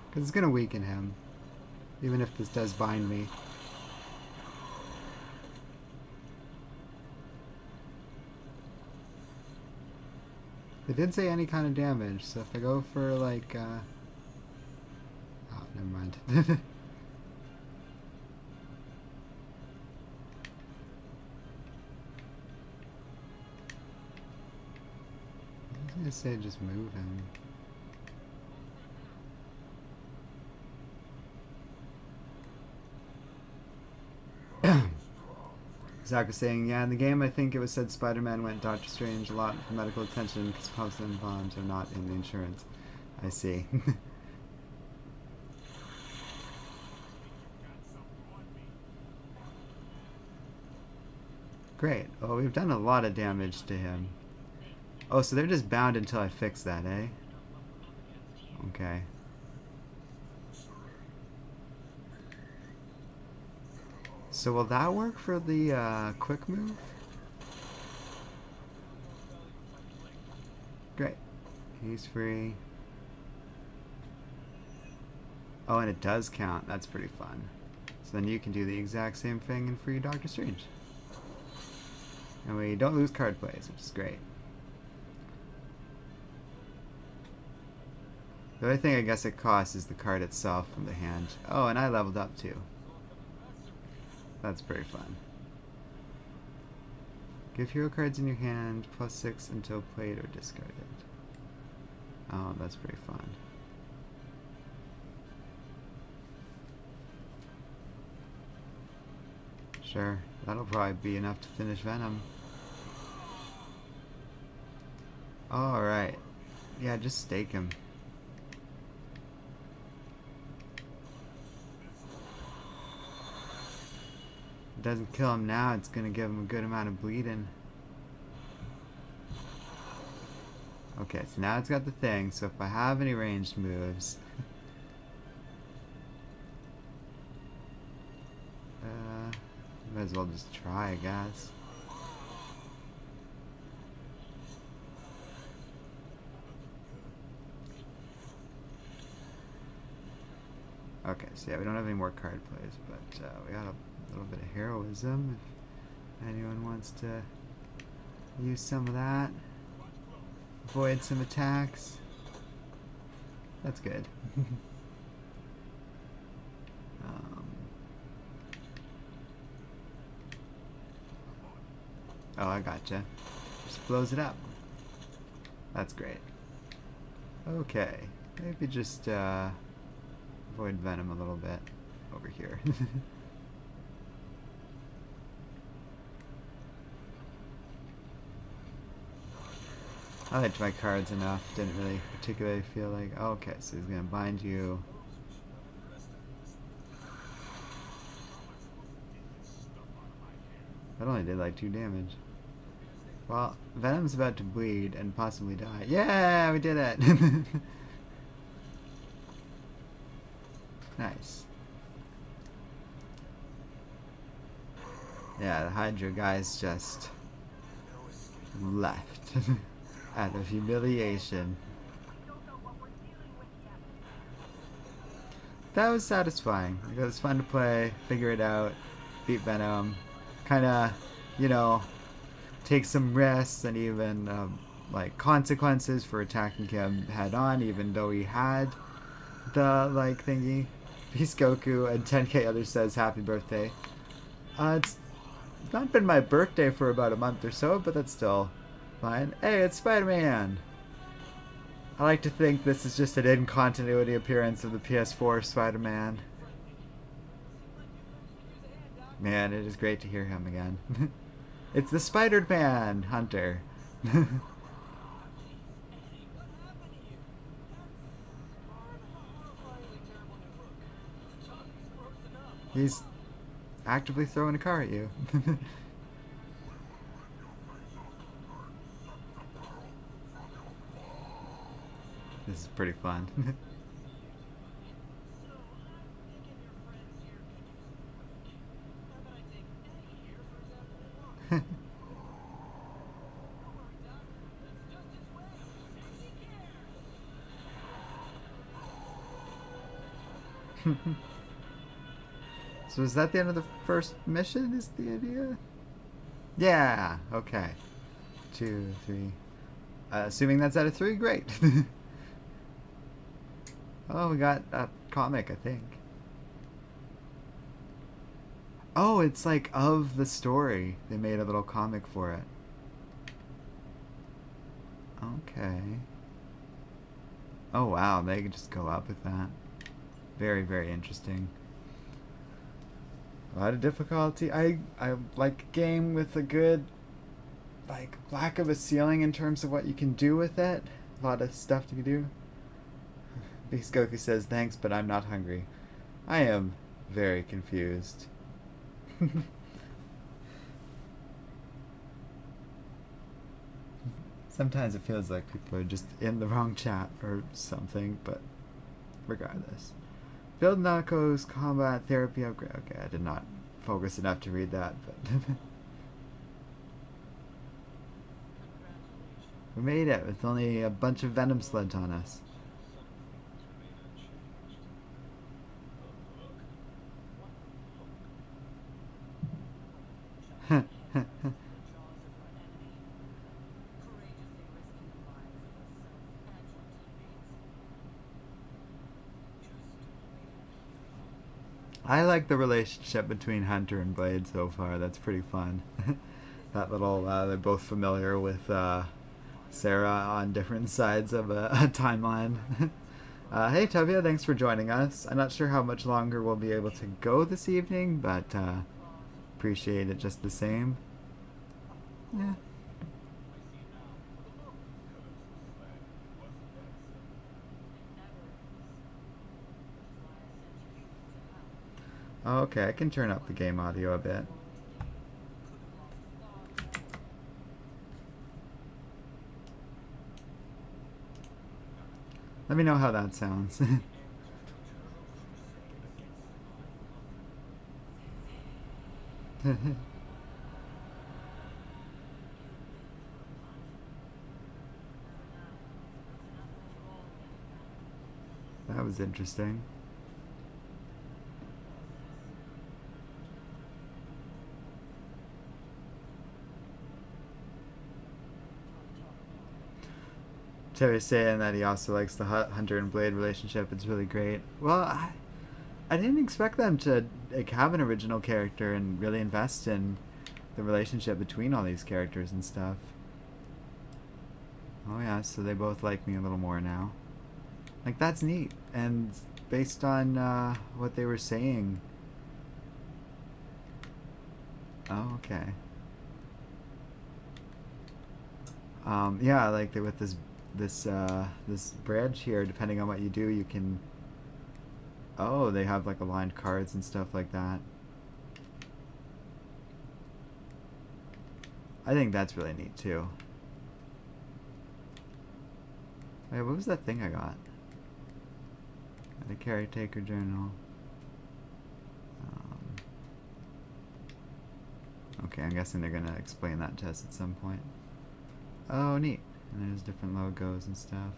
Speaker 1: Because it's going to weaken him. Even if this does bind me. They did say any kind of damage, so if I go for like... Oh, never mind. I was gonna say just move him. Zach was saying, yeah, in the game I think it was said Spider-Man went Doctor Strange a lot for medical attention because pumps and bombs are not in the insurance. I see. Great. Oh, we've done a lot of damage to him. Oh, so they're just bound until I fix that, eh? Okay. So will that work for the quick move? Great. He's free. Oh, and it does count. That's pretty fun. So then you can do the exact same thing and free Doctor Strange. And we don't lose card plays, which is great. The only thing I guess it costs is the card itself from the hand. Oh, and I leveled up too. That's pretty fun. Give hero cards in your hand +6 until played or discarded. Oh, that's pretty fun. Sure, that'll probably be enough to finish Venom. Alright. Yeah, just stake him. It doesn't kill him now, it's gonna give him a good amount of bleeding. Okay, so now it's got the thing, so if I have any ranged moves... might as well just try, I guess. Okay, so yeah, we don't have any more card plays, but we got a little bit of heroism if anyone wants to use some of that. Avoid some attacks. That's good. Oh, I gotcha. Just blows it up. That's great. Okay. Maybe just avoid Venom a little bit over here. I liked my cards enough. Didn't really particularly feel like... Oh, okay, so he's going to bind you. That only did like 2 damage. Well, Venom's about to bleed and possibly die. Yeah, we did it! Nice. Yeah, the Hydra guys just left out of humiliation. That was satisfying. It was fun to play, figure it out, beat Venom, kind of, you know, take some risks and even like consequences for attacking him head on, even though he had the like thingy. Peace Goku and 10k other says happy birthday. It's not been my birthday for about a month or so, but that's still fine. Hey, it's Spider-Man! I like to think this is just an in-continuity appearance of the PS4 Spider-Man. Man, it is great to hear him again. It's the Spider-Man Hunter. He's actively throwing a car at you. This is pretty fun. So is that the end of the first mission, is the idea? Yeah, okay. 2, 3. Assuming that's out of 3, great. Oh, we got a comic, I think. Oh, it's like of the story. They made a little comic for it. Okay. Oh wow, they could just go up with that. Very, very interesting. A lot of difficulty. I like a game with a good, like, lack of a ceiling in terms of what you can do with it. A lot of stuff you can do. Beast Goku says, thanks, but I'm not hungry. I am very confused. Sometimes it feels like people are just in the wrong chat or something, but regardless. Build Nako's combat therapy upgrade. Okay, I did not focus enough to read that, but we made it with only a bunch of Venom sleds on us. I like the relationship between Hunter and Blade so far. That's pretty fun. That little, they're both familiar with Sarah on different sides of a timeline. Hey Tevia, thanks for joining us. I'm not sure how much longer we'll be able to go this evening, but appreciate it just the same. Yeah. Oh, okay, I can turn up the game audio a bit. Let me know how that sounds. That was interesting. Terry's saying that he also likes the Hunter and Blade relationship. It's really great. Well, I didn't expect them to like have an original character and really invest in the relationship between all these characters and stuff. Oh yeah, so they both like me a little more now. Like, that's neat. And based on what they were saying. Oh, okay. Yeah, like with this bridge here, depending on what you do, you can... Oh, they have like aligned cards and stuff like that. I think that's really neat too. Wait, what was that thing I got? The caretaker journal. Okay, I'm guessing they're gonna explain that to us at some point. Oh, neat. And there's different logos and stuff.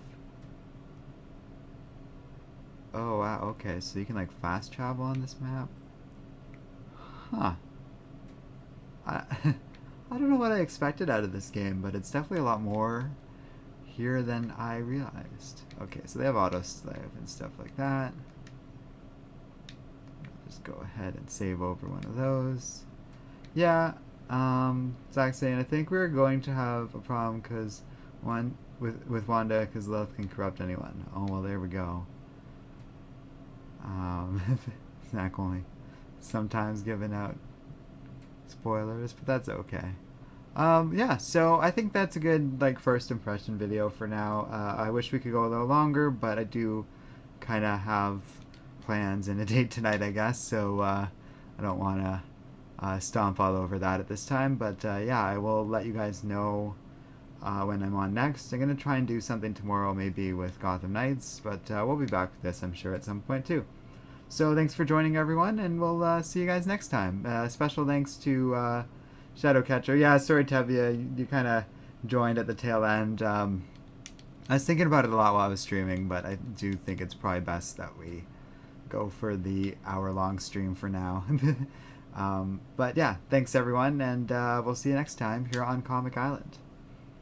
Speaker 1: Oh, wow, okay, so you can like fast travel on this map? Huh. I don't know what I expected out of this game, but it's definitely a lot more here than I realized. Okay, so they have auto slave and stuff like that. I'll just go ahead and save over one of those. Yeah, Zach saying, I think we're going to have a problem because with Wanda, because Lilith can corrupt anyone. Oh, well, there we go. Zach only sometimes giving out spoilers, but that's okay. Yeah, so I think that's a good like first impression video for now. I wish we could go a little longer, but I do kind of have plans and a date tonight, I guess, so I don't want to stomp all over that at this time, but yeah, I will let you guys know when I'm on next. I'm going to try and do something tomorrow, maybe with Gotham Knights, but we'll be back with this, I'm sure, at some point too. So thanks for joining, everyone, and we'll see you guys next time. Special thanks to Shadowcatcher. Yeah, sorry, Tevia, you kind of joined at the tail end. I was thinking about it a lot while I was streaming, but I do think it's probably best that we go for the hour-long stream for now. But yeah, thanks, everyone, and we'll see you next time here on Comic Island.